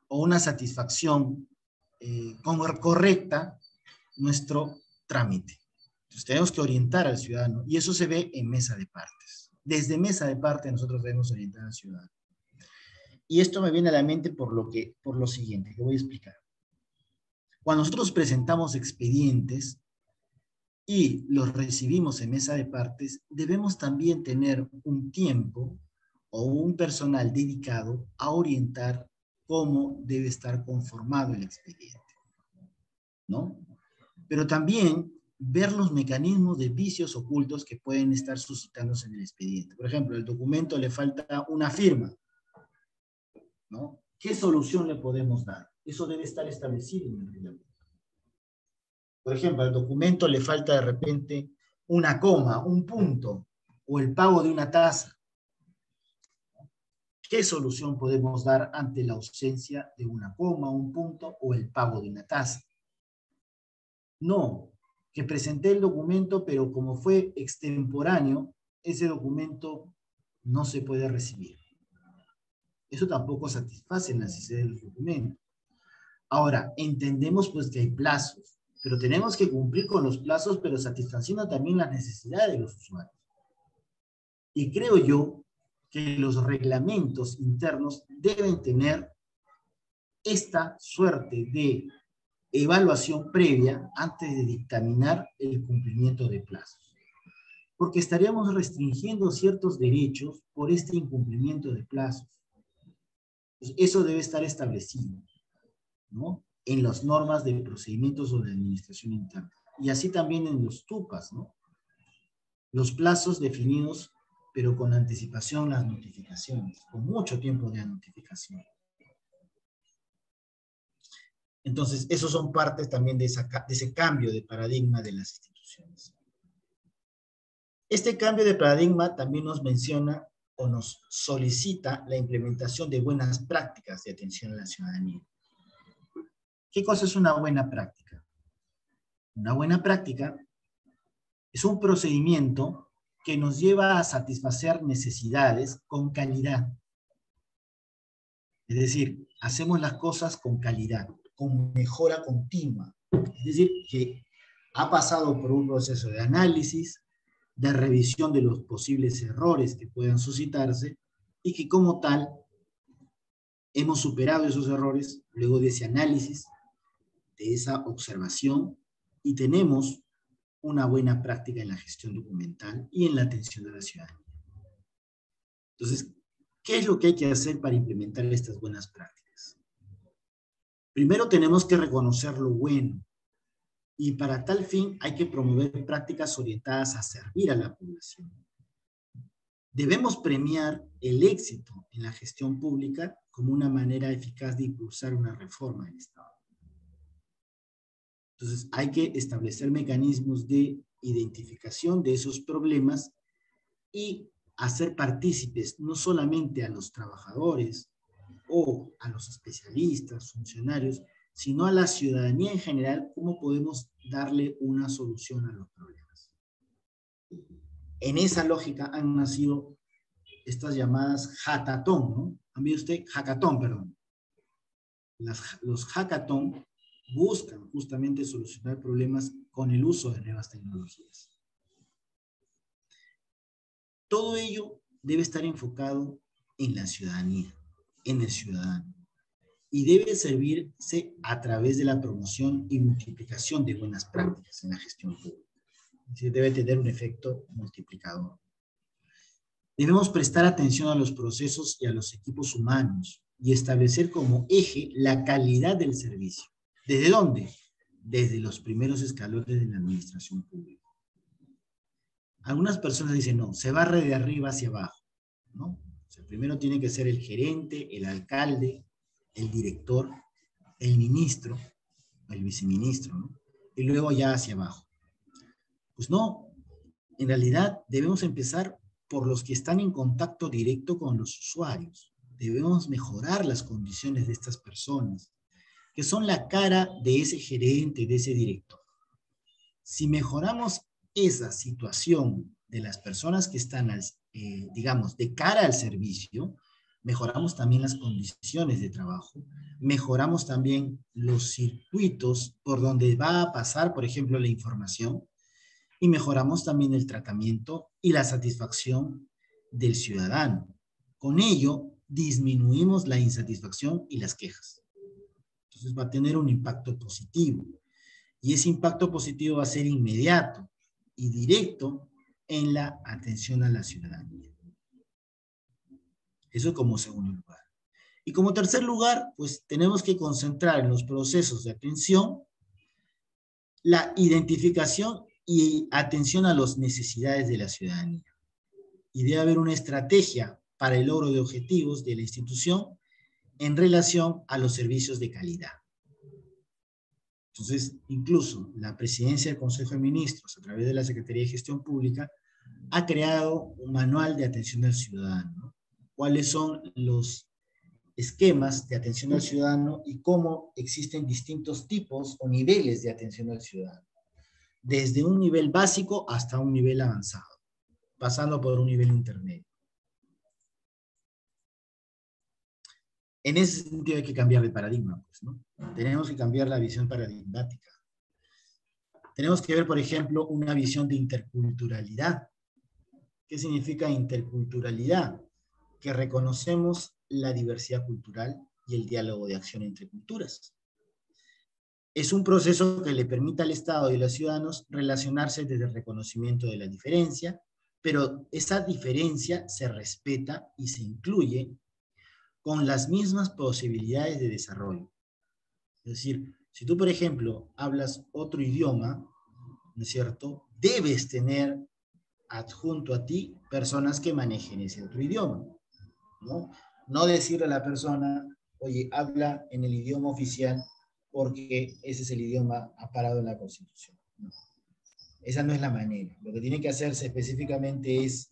Speaker 2: o una satisfacción correcta nuestro trámite. Entonces tenemos que orientar al ciudadano y eso se ve en mesa de partes. Desde mesa de partes nosotros debemos orientar al ciudadano. Y esto me viene a la mente por lo siguiente, que voy a explicar. Cuando nosotros presentamos expedientes y los recibimos en mesa de partes, debemos también tener un tiempo o un personal dedicado a orientar cómo debe estar conformado el expediente, ¿no? Pero también ver los mecanismos de vicios ocultos que pueden estar suscitándose en el expediente. Por ejemplo, el documento le falta una firma, ¿no? ¿Qué solución le podemos dar? Eso debe estar establecido en el reglamento. Por ejemplo, al documento le falta de repente una coma, un punto, o el pago de una tasa. ¿Qué solución podemos dar ante la ausencia de una coma, un punto, o el pago de una tasa? No, que presenté el documento, pero como fue extemporáneo, ese documento no se puede recibir. Eso tampoco satisface la necesidad del documento. Ahora, entendemos pues que hay plazos, pero tenemos que cumplir con los plazos, pero satisfaciendo también las necesidades de los usuarios. Y creo yo que los reglamentos internos deben tener esta suerte de evaluación previa antes de dictaminar el cumplimiento de plazos. porque estaríamos restringiendo ciertos derechos por este incumplimiento de plazos. Pues eso debe estar establecido, ¿no?, en las normas de procedimientos o de administración interna. Y así también en los TUPAS, ¿no? Los plazos definidos, pero con anticipación las notificaciones, con mucho tiempo de notificación. Entonces, esos son partes también de ese cambio de paradigma de las instituciones. Este cambio de paradigma también nos menciona o nos solicita la implementación de buenas prácticas de atención a la ciudadanía. ¿Qué cosa es una buena práctica? Una buena práctica es un procedimiento que nos lleva a satisfacer necesidades con calidad. Es decir, hacemos las cosas con calidad, con mejora continua. Es decir, que ha pasado por un proceso de análisis, de revisión de los posibles errores que puedan suscitarse y que como tal hemos superado esos errores luego de ese análisis, de esa observación, y tenemos una buena práctica en la gestión documental y en la atención a la ciudadanía. Entonces, ¿qué es lo que hay que hacer para implementar estas buenas prácticas? Primero tenemos que reconocer lo bueno, y para tal fin hay que promover prácticas orientadas a servir a la población. Debemos premiar el éxito en la gestión pública como una manera eficaz de impulsar una reforma del Estado. Entonces, hay que establecer mecanismos de identificación de esos problemas y hacer partícipes no solamente a los trabajadores o a los especialistas, funcionarios, sino a la ciudadanía en general, cómo podemos darle una solución a los problemas. En esa lógica han nacido estas llamadas hackathon, ¿no? ¿Han visto usted? Hackathon, perdón. Los hackathon buscan justamente solucionar problemas con el uso de nuevas tecnologías. Todo ello debe estar enfocado en la ciudadanía, en el ciudadano, y debe servirse a través de la promoción y multiplicación de buenas prácticas en la gestión pública. Es decir, debe tener un efecto multiplicador. Debemos prestar atención a los procesos y a los equipos humanos y establecer como eje la calidad del servicio. ¿Desde dónde? Desde los primeros escalones de la administración pública. Algunas personas dicen, no, se barre de arriba hacia abajo, ¿no? O sea, primero tiene que ser el gerente, el alcalde, el director, el ministro, el viceministro, ¿no? Y luego ya hacia abajo. Pues no, en realidad debemos empezar por los que están en contacto directo con los usuarios. Debemos mejorar las condiciones de estas personas, que son la cara de ese gerente, de ese director. Si mejoramos esa situación de las personas que están, digamos, de cara al servicio, mejoramos también las condiciones de trabajo, mejoramos también los circuitos por donde va a pasar, por ejemplo, la información, y mejoramos también el tratamiento y la satisfacción del ciudadano. Con ello, disminuimos la insatisfacción y las quejas. Entonces va a tener un impacto positivo. Y ese impacto positivo va a ser inmediato y directo en la atención a la ciudadanía. Eso como segundo lugar. Y como tercer lugar, pues tenemos que concentrar en los procesos de atención la identificación y atención a las necesidades de la ciudadanía. Y debe haber una estrategia para el logro de objetivos de la institución en relación a los servicios de calidad. Entonces, incluso la presidencia del Consejo de Ministros, a través de la Secretaría de Gestión Pública, ha creado un manual de atención al ciudadano, ¿no? ¿Cuáles son los esquemas de atención al ciudadano y cómo existen distintos tipos o niveles de atención al ciudadano? Desde un nivel básico hasta un nivel avanzado, pasando por un nivel intermedio. En ese sentido hay que cambiar de paradigma, pues, ¿no? Tenemos que cambiar la visión paradigmática. Tenemos que ver, por ejemplo, una visión de interculturalidad. ¿Qué significa interculturalidad? Que reconocemos la diversidad cultural y el diálogo de acción entre culturas. Es un proceso que le permite al Estado y a los ciudadanos relacionarse desde el reconocimiento de la diferencia pero esa diferencia se respeta y se incluye con las mismas posibilidades de desarrollo. Es decir, si tú, por ejemplo, hablas otro idioma, ¿no es cierto?, debes tener adjunto a ti personas que manejen ese otro idioma, ¿no? No decirle a la persona, oye, habla en el idioma oficial porque ese es el idioma amparado en la Constitución. No. Esa no es la manera. Lo que tiene que hacerse específicamente es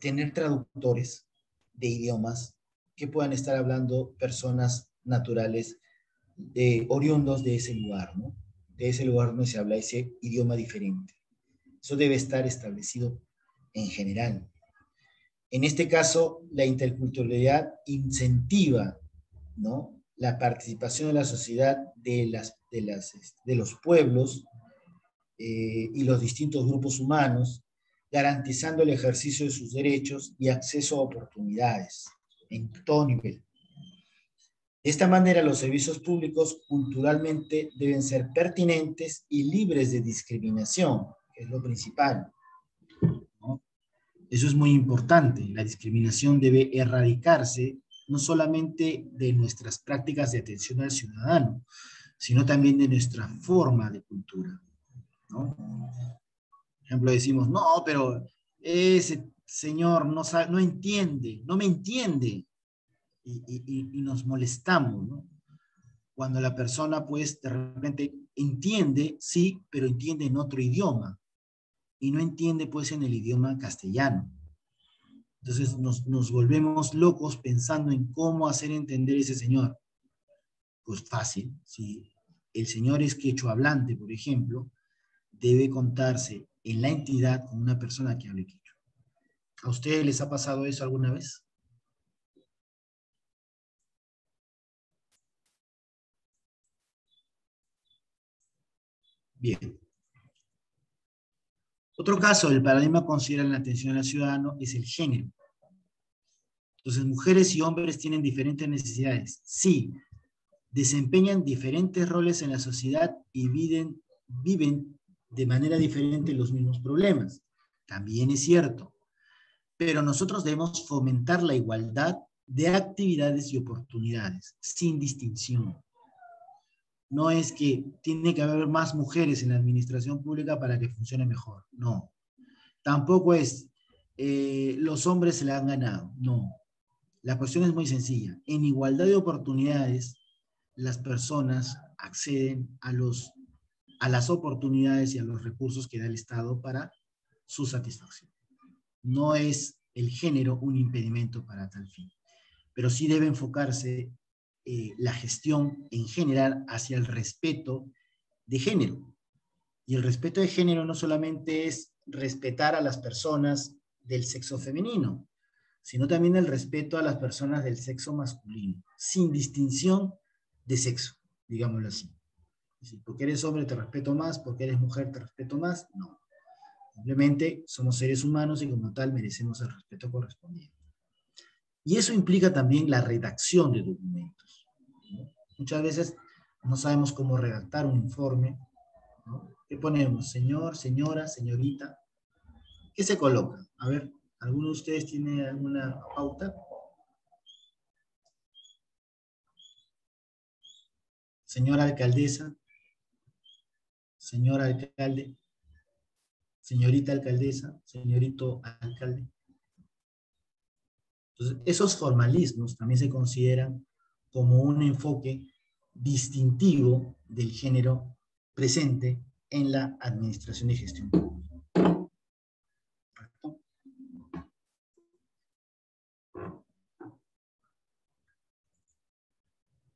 Speaker 2: tener traductores de idiomas que puedan estar hablando personas naturales oriundos de ese lugar, ¿no? De ese lugar donde se habla ese idioma diferente. Eso debe estar establecido en general. En este caso, la interculturalidad incentiva, ¿no?, la participación de la sociedad de los pueblos y los distintos grupos humanos, garantizando el ejercicio de sus derechos y acceso a oportunidades en todo nivel. De esta manera, los servicios públicos culturalmente deben ser pertinentes y libres de discriminación, que es lo principal, ¿no? Eso es muy importante. La discriminación debe erradicarse no solamente de nuestras prácticas de atención al ciudadano, sino también de nuestra forma de cultura, ¿no? Por ejemplo, decimos, no, pero ese señor no entiende, no me entiende, y nos molestamos, ¿no? Cuando la persona, pues, de repente entiende, sí, pero entiende en otro idioma, y no entiende, pues, en el idioma castellano. Entonces nos volvemos locos pensando en cómo hacer entender a ese señor. Pues fácil, si el señor es quechua hablante, por ejemplo, debe contarse en la entidad con una persona que hable quechua. ¿A ustedes les ha pasado eso alguna vez? Bien. Otro caso del paradigma considera la atención al ciudadano es el género. Entonces, mujeres y hombres tienen diferentes necesidades. Sí, desempeñan diferentes roles en la sociedad y viven de manera diferente los mismos problemas. También es cierto. Pero nosotros debemos fomentar la igualdad de actividades y oportunidades, sin distinción. No es que tiene que haber más mujeres en la administración pública para que funcione mejor. No. Tampoco es los hombres se la han ganado. No. La cuestión es muy sencilla. En igualdad de oportunidades, las personas acceden a las oportunidades y a los recursos que da el Estado para su satisfacción. No es el género un impedimento para tal fin, pero sí debe enfocarse la gestión en general hacia el respeto de género. Y el respeto de género no solamente es respetar a las personas del sexo femenino, sino también el respeto a las personas del sexo masculino, sin distinción de sexo, digámoslo así. Es decir, porque eres hombre te respeto más, porque eres mujer te respeto más, no. Simplemente somos seres humanos y como tal merecemos el respeto correspondiente. Y eso implica también la redacción de documentos, ¿no? Muchas veces no sabemos cómo redactar un informe, ¿no? ¿Qué ponemos? Señor, señora, señorita. ¿Qué se coloca? A ver, ¿alguno de ustedes tiene alguna pauta? Señora alcaldesa, señor alcalde, señorita alcaldesa, señorito alcalde. Entonces, esos formalismos también se consideran como un enfoque distintivo del género presente en la administración y gestión pública.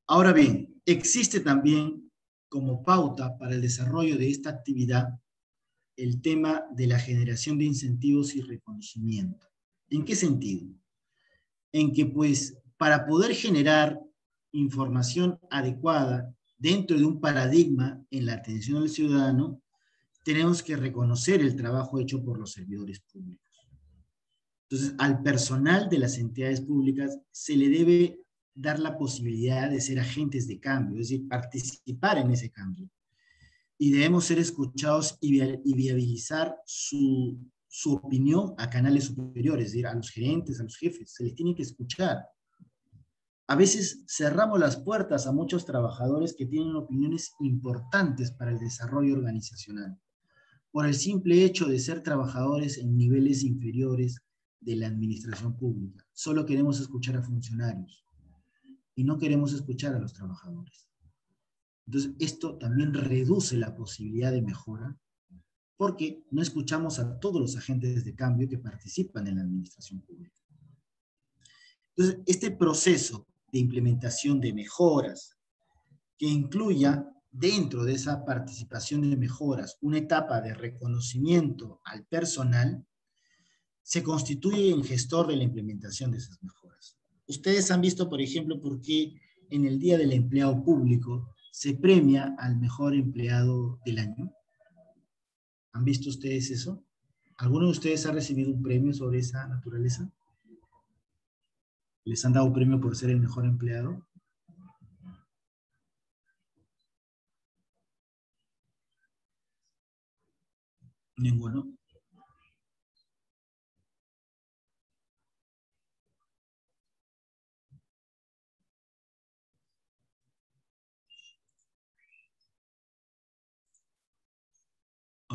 Speaker 2: Ahora bien, existe también como pauta para el desarrollo de esta actividad el tema de la generación de incentivos y reconocimiento. ¿En qué sentido? En que, pues, para poder generar información adecuada dentro de un paradigma en la atención al ciudadano, tenemos que reconocer el trabajo hecho por los servidores públicos. Entonces, al personal de las entidades públicas se le debe dar la posibilidad de ser agentes de cambio, es decir, participar en ese cambio. y debemos ser escuchados y viabilizar su opinión a canales superiores, es decir, a los gerentes, a los jefes, se les tiene que escuchar. A veces cerramos las puertas a muchos trabajadores que tienen opiniones importantes para el desarrollo organizacional, por el simple hecho de ser trabajadores en niveles inferiores de la administración pública. Solo queremos escuchar a funcionarios y no queremos escuchar a los trabajadores. Entonces, esto también reduce la posibilidad de mejora porque no escuchamos a todos los agentes de cambio que participan en la administración pública. Entonces, este proceso de implementación de mejoras que incluya dentro de esa participación de mejoras una etapa de reconocimiento al personal, se constituye en gestor de la implementación de esas mejoras. Ustedes han visto, por ejemplo, por qué en el Día del Empleado Público se premia al mejor empleado del año. ¿Han visto ustedes eso? ¿Alguno de ustedes ha recibido un premio sobre esa naturaleza? ¿Les han dado un premio por ser el mejor empleado? Ninguno.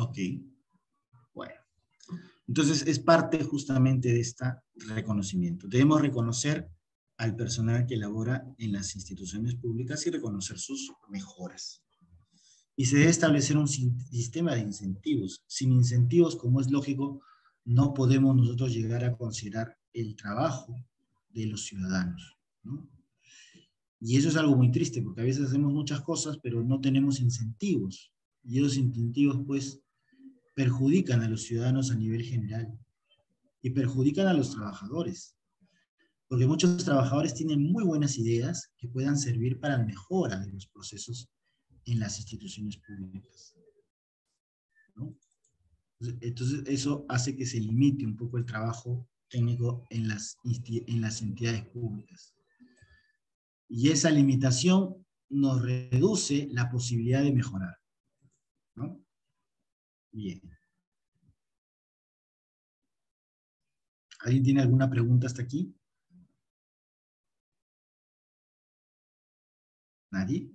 Speaker 2: Ok. Bueno. Entonces es parte justamente de este reconocimiento. Debemos reconocer al personal que labora en las instituciones públicas y reconocer sus mejoras. Y se debe establecer un sistema de incentivos. Sin incentivos, como es lógico, no podemos nosotros llegar a considerar el trabajo de los ciudadanos, ¿no? Y eso es algo muy triste, porque a veces hacemos muchas cosas, pero no tenemos incentivos. Y esos incentivos, pues, perjudican a los ciudadanos a nivel general y perjudican a los trabajadores, porque muchos trabajadores tienen muy buenas ideas que puedan servir para la mejora de los procesos en las instituciones públicas, ¿no? Entonces eso hace que se limite un poco el trabajo técnico en las entidades públicas. Y esa limitación nos reduce la posibilidad de mejorar, ¿no? Bien. ¿Alguien tiene alguna pregunta hasta aquí? ¿Nadie?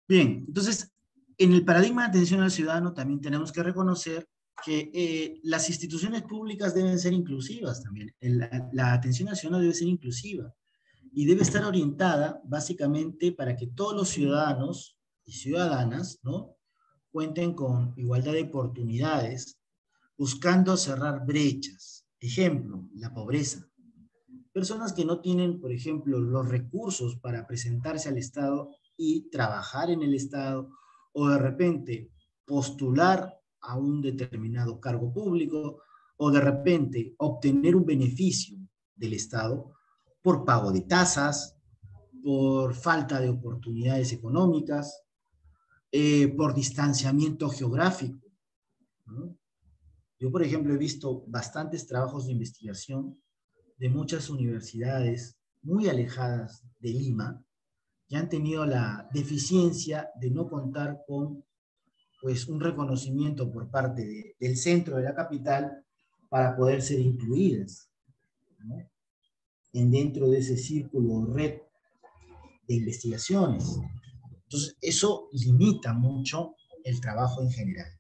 Speaker 2: Bien, entonces, en el paradigma de atención al ciudadano también tenemos que reconocer que las instituciones públicas deben ser inclusivas también. La atención al ciudadano debe ser inclusiva y debe estar orientada básicamente para que todos los ciudadanos y ciudadanas, ¿no?, cuenten con igualdad de oportunidades, buscando cerrar brechas. Ejemplo, la pobreza. Personas que no tienen, por ejemplo, los recursos para presentarse al Estado y trabajar en el Estado, o de repente postular a un determinado cargo público, o de repente obtener un beneficio del Estado por pago de tasas, por falta de oportunidades económicas, por distanciamiento geográfico, ¿no? Yo, por ejemplo, he visto bastantes trabajos de investigación de muchas universidades muy alejadas de Lima, que han tenido la deficiencia de no contar con, pues, un reconocimiento por parte del centro de la capital para poder ser incluidas, ¿no?, dentro de ese círculo o red de investigaciones. Entonces, eso limita mucho el trabajo en general.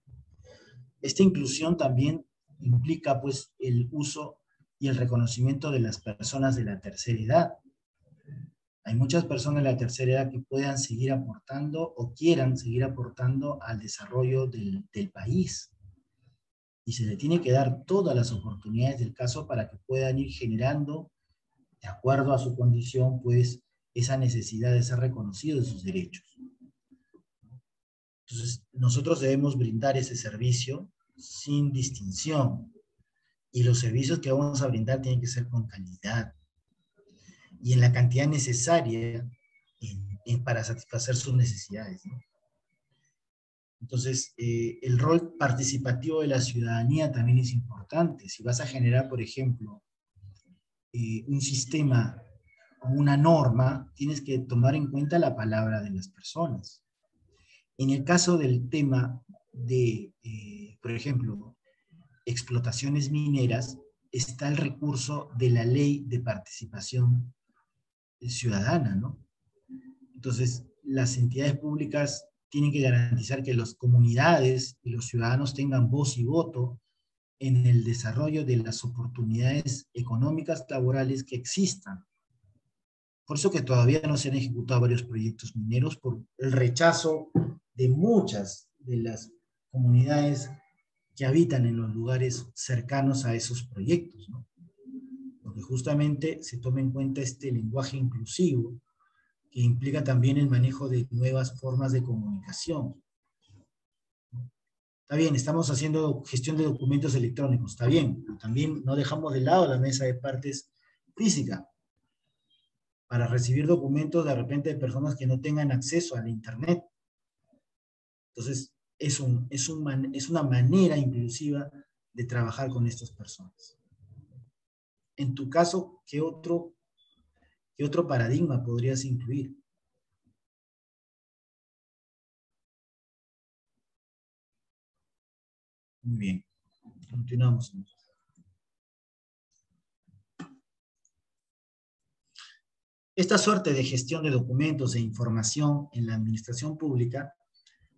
Speaker 2: Esta inclusión también implica, pues, el uso y el reconocimiento de las personas de la tercera edad. Hay muchas personas de la tercera edad que puedan seguir aportando o quieran seguir aportando al desarrollo del país. Y se le tiene que dar todas las oportunidades del caso para que puedan ir generando, de acuerdo a su condición, pues, esa necesidad de ser reconocidos sus derechos. Entonces, nosotros debemos brindar ese servicio sin distinción. Y los servicios que vamos a brindar tienen que ser con calidad y en la cantidad necesaria para satisfacer sus necesidades, ¿no? Entonces, el rol participativo de la ciudadanía también es importante. Si vas a generar, por ejemplo, un sistema una norma, tienes que tomar en cuenta la palabra de las personas. En el caso del tema de, por ejemplo, explotaciones mineras, está el recurso de la ley de participación ciudadana, ¿no? Entonces, las entidades públicas tienen que garantizar que las comunidades y los ciudadanos tengan voz y voto en el desarrollo de las oportunidades económicas laborales que existan. Por eso que todavía no se han ejecutado varios proyectos mineros por el rechazo de muchas de las comunidades que habitan en los lugares cercanos a esos proyectos, ¿no? Porque justamente se toma en cuenta este lenguaje inclusivo que implica también el manejo de nuevas formas de comunicación. Está bien, estamos haciendo gestión de documentos electrónicos, está bien, pero también no dejamos de lado la mesa de partes física para recibir documentos de repente de personas que no tengan acceso al Internet. Entonces, es una manera inclusiva de trabajar con estas personas. En tu caso, ¿qué otro paradigma podrías incluir? Muy bien, continuamos. Esta suerte de gestión de documentos e información en la administración pública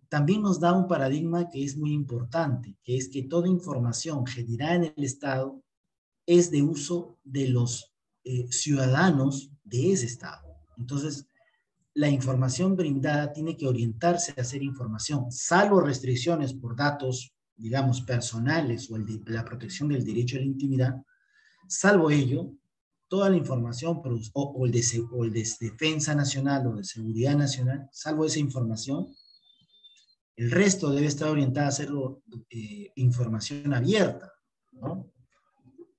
Speaker 2: también nos da un paradigma que es muy importante, que es que toda información generada en el Estado es de uso de los ciudadanos de ese Estado. Entonces, la información brindada tiene que orientarse a hacer información, salvo restricciones por datos, digamos, personales o la protección del derecho a la intimidad. Salvo ello, toda la información o el de defensa nacional o de seguridad nacional, salvo esa información, el resto debe estar orientada a hacer información abierta, ¿no?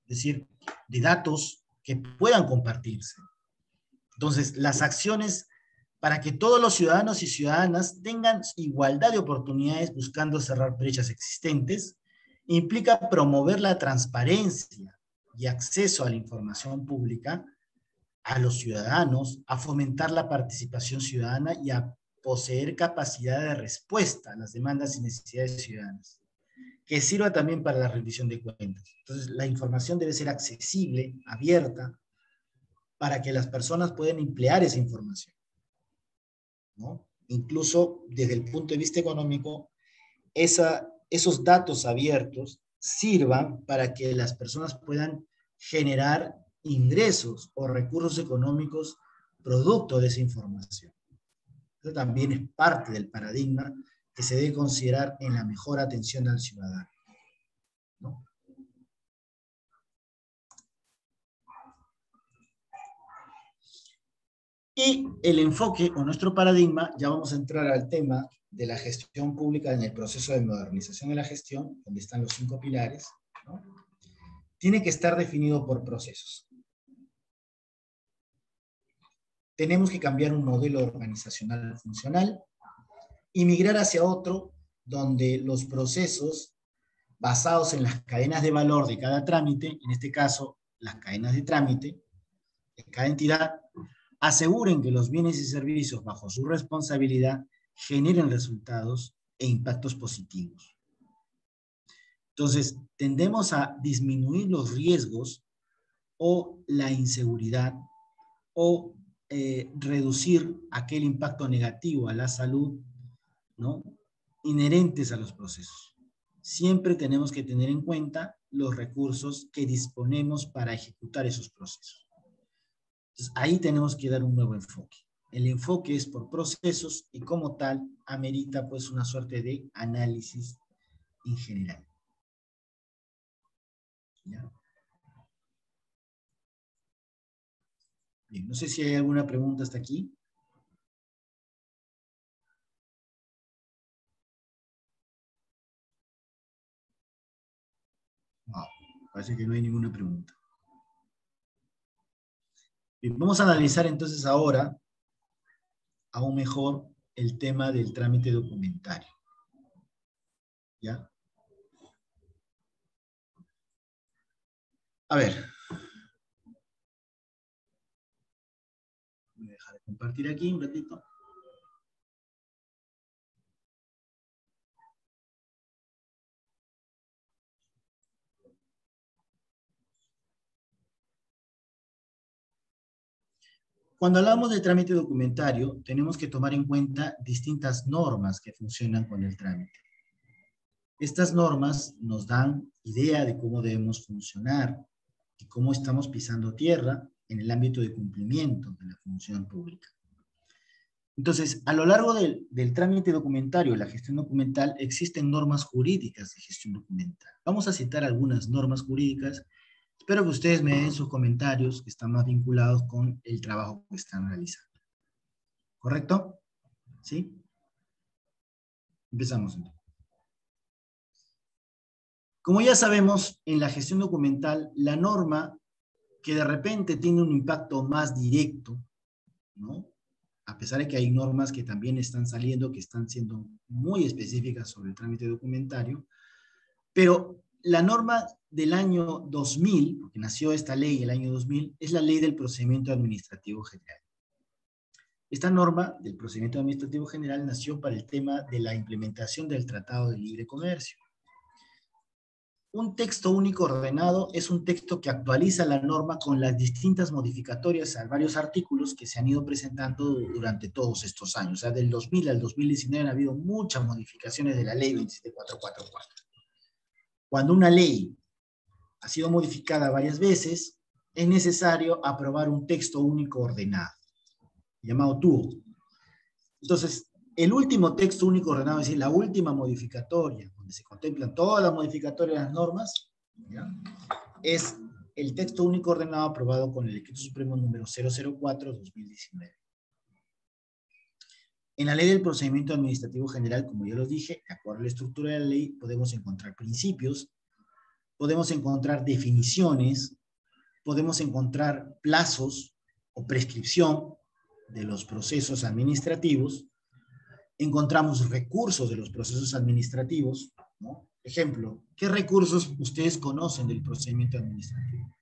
Speaker 2: Es decir, de datos que puedan compartirse. Entonces, las acciones para que todos los ciudadanos y ciudadanas tengan igualdad de oportunidades buscando cerrar brechas existentes, implica promover la transparencia y acceso a la información pública a los ciudadanos, a fomentar la participación ciudadana y a poseer capacidad de respuesta a las demandas y necesidades ciudadanas, que sirva también para la rendición de cuentas. Entonces, la información debe ser accesible, abierta, para que las personas puedan emplear esa información, ¿no? Incluso desde el punto de vista económico, esos datos abiertos sirvan para que las personas puedan generar ingresos o recursos económicos producto de esa información. Eso también es parte del paradigma que se debe considerar en la mejor atención al ciudadano, ¿no? Y el enfoque o nuestro paradigma, ya vamos a entrar al tema de la gestión pública en el proceso de modernización de la gestión, donde están los 5 pilares, ¿no? Tiene que estar definido por procesos. Tenemos que cambiar un modelo organizacional funcional y migrar hacia otro donde los procesos basados en las cadenas de valor de cada trámite, en este caso las cadenas de trámite de cada entidad, aseguren que los bienes y servicios bajo su responsabilidad generen resultados e impactos positivos. Entonces, tendemos a disminuir los riesgos o la inseguridad o reducir aquel impacto negativo a la salud, ¿no?, inherentes a los procesos. Siempre tenemos que tener en cuenta los recursos que disponemos para ejecutar esos procesos. Entonces, ahí tenemos que dar un nuevo enfoque. El enfoque es por procesos y como tal amerita pues una suerte de análisis en general. ¿Ya? Bien, no sé si hay alguna pregunta hasta aquí. No, parece que no hay ninguna pregunta. Bien, vamos a analizar entonces ahora aún mejor el tema del trámite documentario. ¿Ya? A ver. compartir aquí un ratito. Cuando hablamos de trámite documentario, tenemos que tomar en cuenta distintas normas que funcionan con el trámite. Estas normas nos dan idea de cómo debemos funcionar y cómo estamos pisando tierra en el ámbito de cumplimiento de la función pública. Entonces, a lo largo del trámite documentario, la gestión documental, existen normas jurídicas de gestión documental. Vamos a citar algunas normas jurídicas. Espero que ustedes me den sus comentarios que están más vinculados con el trabajo que están realizando. ¿Correcto? ¿Sí? Empezamos entonces. Como ya sabemos, en la gestión documental, la norma que de repente tiene un impacto más directo, ¿no? A pesar de que hay normas que también están saliendo, que están siendo muy específicas sobre el trámite documentario, pero la norma del año 2000, porque nació esta ley el año 2000, es la Ley del Procedimiento Administrativo General. Esta norma del Procedimiento Administrativo General nació para el tema de la implementación del Tratado de Libre Comercio. Un texto único ordenado es un texto que actualiza la norma con las distintas modificatorias a varios artículos que se han ido presentando durante todos estos años. O sea, del 2000 al 2019 ha habido muchas modificaciones de la ley 27444. Cuando una ley ha sido modificada varias veces, es necesario aprobar un texto único ordenado, llamado TUO. Entonces, el último texto único ordenado, es decir, la última modificatoria, donde se contemplan todas las modificatorias de las normas, ¿ya?, es el texto único ordenado aprobado con el Decreto Supremo número 004/2019. En la Ley del Procedimiento Administrativo General, como ya lo dije, de acuerdo a la estructura de la ley, podemos encontrar principios, podemos encontrar definiciones, podemos encontrar plazos o prescripción de los procesos administrativos, encontramos recursos de los procesos administrativos, ¿no? Ejemplo, ¿qué recursos ustedes conocen del procedimiento administrativo?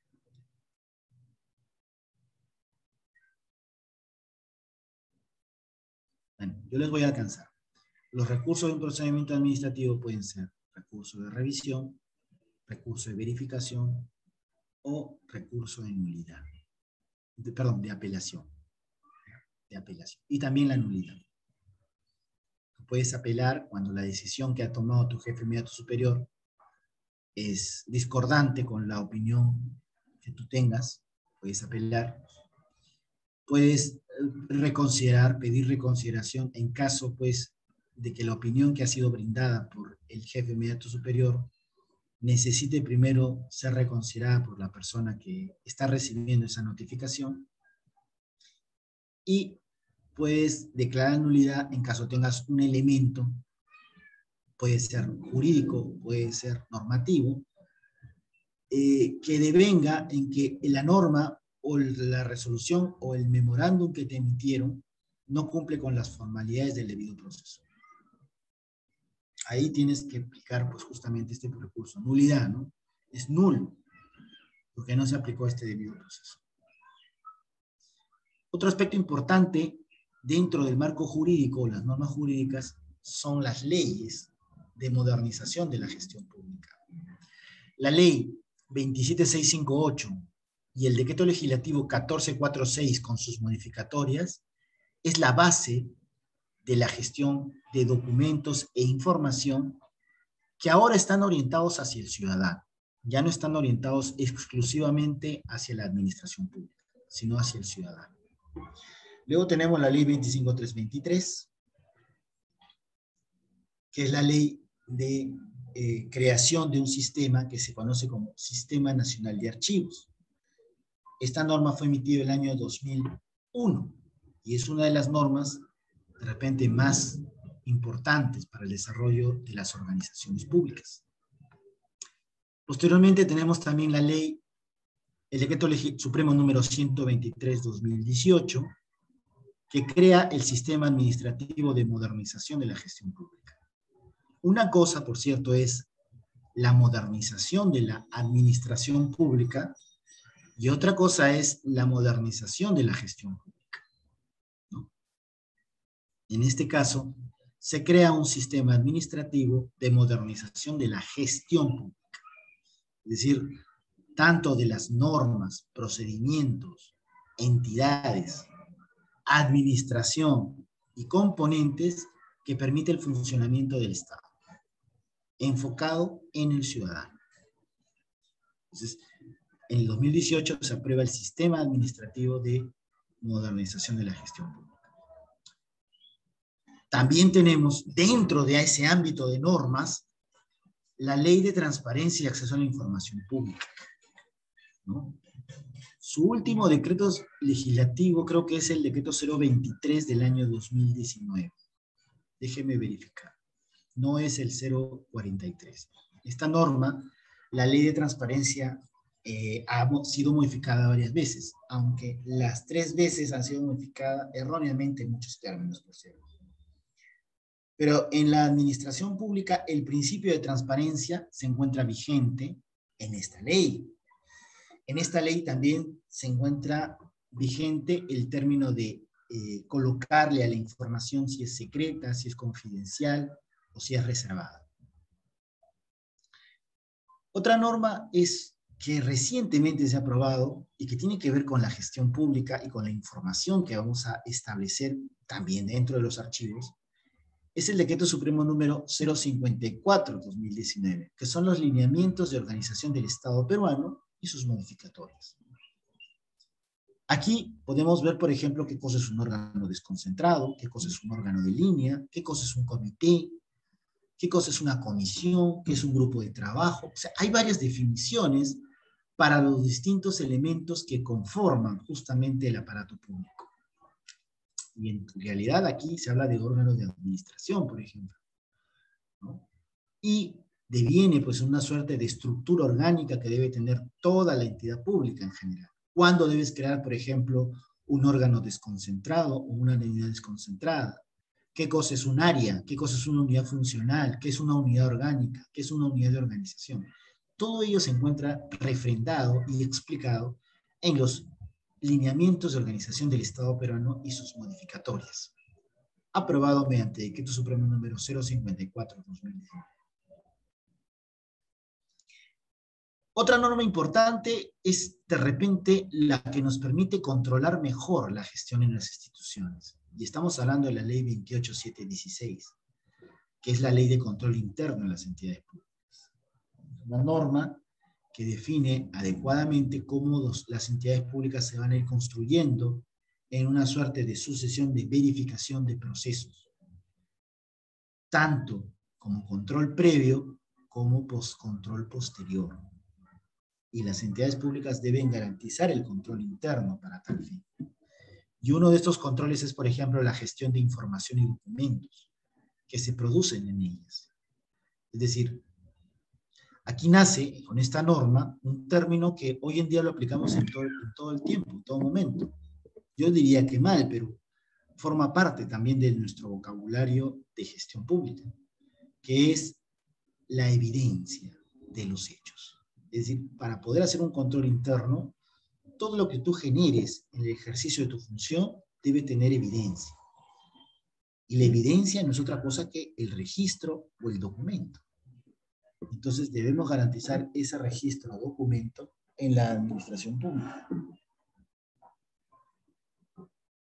Speaker 2: Bueno, yo les voy a alcanzar. Los recursos de un procedimiento administrativo pueden ser recurso de revisión, recurso de verificación o recurso de nulidad. Perdón, de apelación. De apelación. Y también la nulidad. Puedes apelar cuando la decisión que ha tomado tu jefe inmediato superior es discordante con la opinión que tú tengas. Puedes apelar. Puedes reconsiderar, pedir reconsideración en caso, pues, de que la opinión que ha sido brindada por el jefe inmediato superior necesite primero ser reconsiderada por la persona que está recibiendo esa notificación. Y puedes declarar nulidad en caso tengas un elemento, puede ser jurídico, puede ser normativo, que devenga en que la norma o la resolución o el memorándum que te emitieron no cumple con las formalidades del debido proceso. Ahí tienes que aplicar, pues, justamente este recurso, nulidad, ¿no? Es nulo, porque no se aplicó este debido proceso. Otro aspecto importante dentro del marco jurídico, las normas jurídicas, son las leyes de modernización de la gestión pública. La ley 27658 y el decreto legislativo 1446 con sus modificatorias es la base de la gestión de documentos e información que ahora están orientados hacia el ciudadano. Ya no están orientados exclusivamente hacia la administración pública, sino hacia el ciudadano. Luego tenemos la ley 25323, que es la ley de creación de un sistema que se conoce como Sistema Nacional de Archivos. Esta norma fue emitida el año 2001 y es una de las normas de repente más importantes para el desarrollo de las organizaciones públicas. Posteriormente tenemos también la ley, el decreto supremo número 123/2018, que crea el Sistema Administrativo de Modernización de la Gestión Pública. Una cosa, por cierto, es la modernización de la administración pública y otra cosa es la modernización de la gestión pública. En este caso, se crea un sistema administrativo de modernización de la gestión pública. Es decir, tanto de las normas, procedimientos, entidades, administración y componentes que permite el funcionamiento del Estado, enfocado en el ciudadano. Entonces, en el 2018 se aprueba el Sistema Administrativo de Modernización de la Gestión Pública. También tenemos, dentro de ese ámbito de normas, la Ley de Transparencia y Acceso a la Información Pública, ¿no? Su último decreto legislativo creo que es el decreto 023 del año 2019. Déjeme verificar. No es el 043. Esta norma, la Ley de Transparencia, ha sido modificada varias veces, aunque las 3 veces han sido modificadas erróneamente en muchos términos, por cierto. Pero en la administración pública, el principio de transparencia se encuentra vigente en esta ley. En esta ley también se encuentra vigente el término de colocarle a la información si es secreta, si es confidencial o si es reservada. Otra norma es que recientemente se ha aprobado y que tiene que ver con la gestión pública y con la información que vamos a establecer también dentro de los archivos, es el Decreto Supremo número 054/2019, que son los lineamientos de organización del Estado peruano y sus modificatorias. Aquí podemos ver, por ejemplo, qué cosa es un órgano desconcentrado, qué cosa es un órgano de línea, qué cosa es un comité, qué cosa es una comisión, qué es un grupo de trabajo. O sea, hay varias definiciones para los distintos elementos que conforman justamente el aparato público. Y en realidad aquí se habla de órganos de administración, por ejemplo, ¿no? Y deviene pues una suerte de estructura orgánica que debe tener toda la entidad pública en general. ¿Cuándo debes crear, por ejemplo, un órgano desconcentrado o una unidad desconcentrada? ¿Qué cosa es un área? ¿Qué cosa es una unidad funcional? ¿Qué es una unidad orgánica? ¿Qué es una unidad de organización? Todo ello se encuentra refrendado y explicado en los lineamientos de organización del Estado peruano y sus modificatorias, aprobado mediante Decreto Supremo número 054/2019. Otra norma importante es, de repente, la que nos permite controlar mejor la gestión en las instituciones. Y estamos hablando de la Ley 28716, que es la Ley de Control Interno en las entidades públicas. Una norma que define adecuadamente cómo las entidades públicas se van a ir construyendo en una suerte de sucesión de verificación de procesos, tanto como control previo como control posterior. Y las entidades públicas deben garantizar el control interno para tal fin. Y uno de estos controles es, por ejemplo, la gestión de información y documentos que se producen en ellas. Es decir, aquí nace, con esta norma, un término que hoy en día lo aplicamos en todo el tiempo, en todo momento. Yo diría que mal, pero forma parte también de nuestro vocabulario de gestión pública, que es la evidencia de los hechos. Es decir, para poder hacer un control interno, todo lo que tú generes en el ejercicio de tu función debe tener evidencia. Y la evidencia no es otra cosa que el registro o el documento. Entonces debemos garantizar ese registro o documento en la administración pública.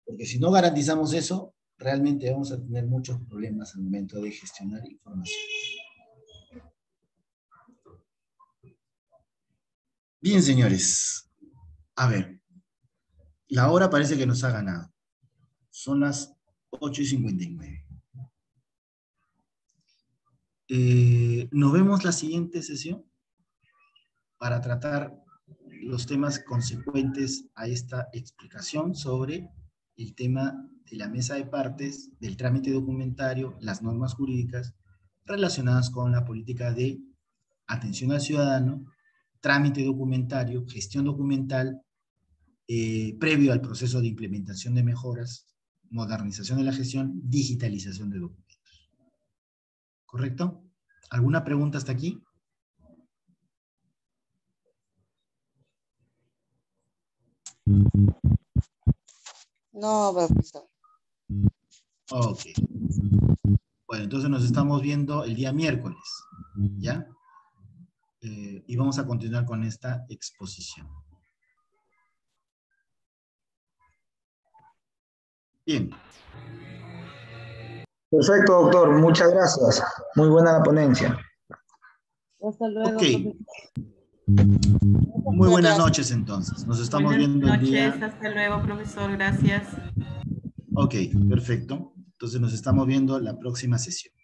Speaker 2: Porque si no garantizamos eso, realmente vamos a tener muchos problemas al momento de gestionar información. Bien, señores. A ver, la hora parece que nos ha ganado. Son las 8:59. Nos vemos la siguiente sesión para tratar los temas consecuentes a esta explicación sobre el tema de la mesa de partes, del trámite documentario, las normas jurídicas relacionadas con la política de atención al ciudadano, trámite documentario, gestión documental, previo al proceso de implementación de mejoras, modernización de la gestión, digitalización de documentos. ¿Correcto? ¿Alguna pregunta hasta aquí?
Speaker 3: No, profesor.
Speaker 2: Ok. Bueno, entonces nos estamos viendo el día miércoles, ¿ya? Y vamos a continuar con esta exposición. Bien.
Speaker 8: Perfecto, doctor. Muchas gracias. Muy buena la ponencia.
Speaker 6: Hasta luego.
Speaker 2: Ok. Muy buenas noches entonces. Nos estamos viendo el día...
Speaker 9: Buenas noches. Hasta luego, profesor. Gracias.
Speaker 2: Ok, perfecto. Entonces nos estamos viendo la próxima sesión.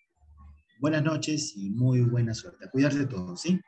Speaker 2: Buenas noches y muy buena suerte. A cuidarse todos, ¿sí?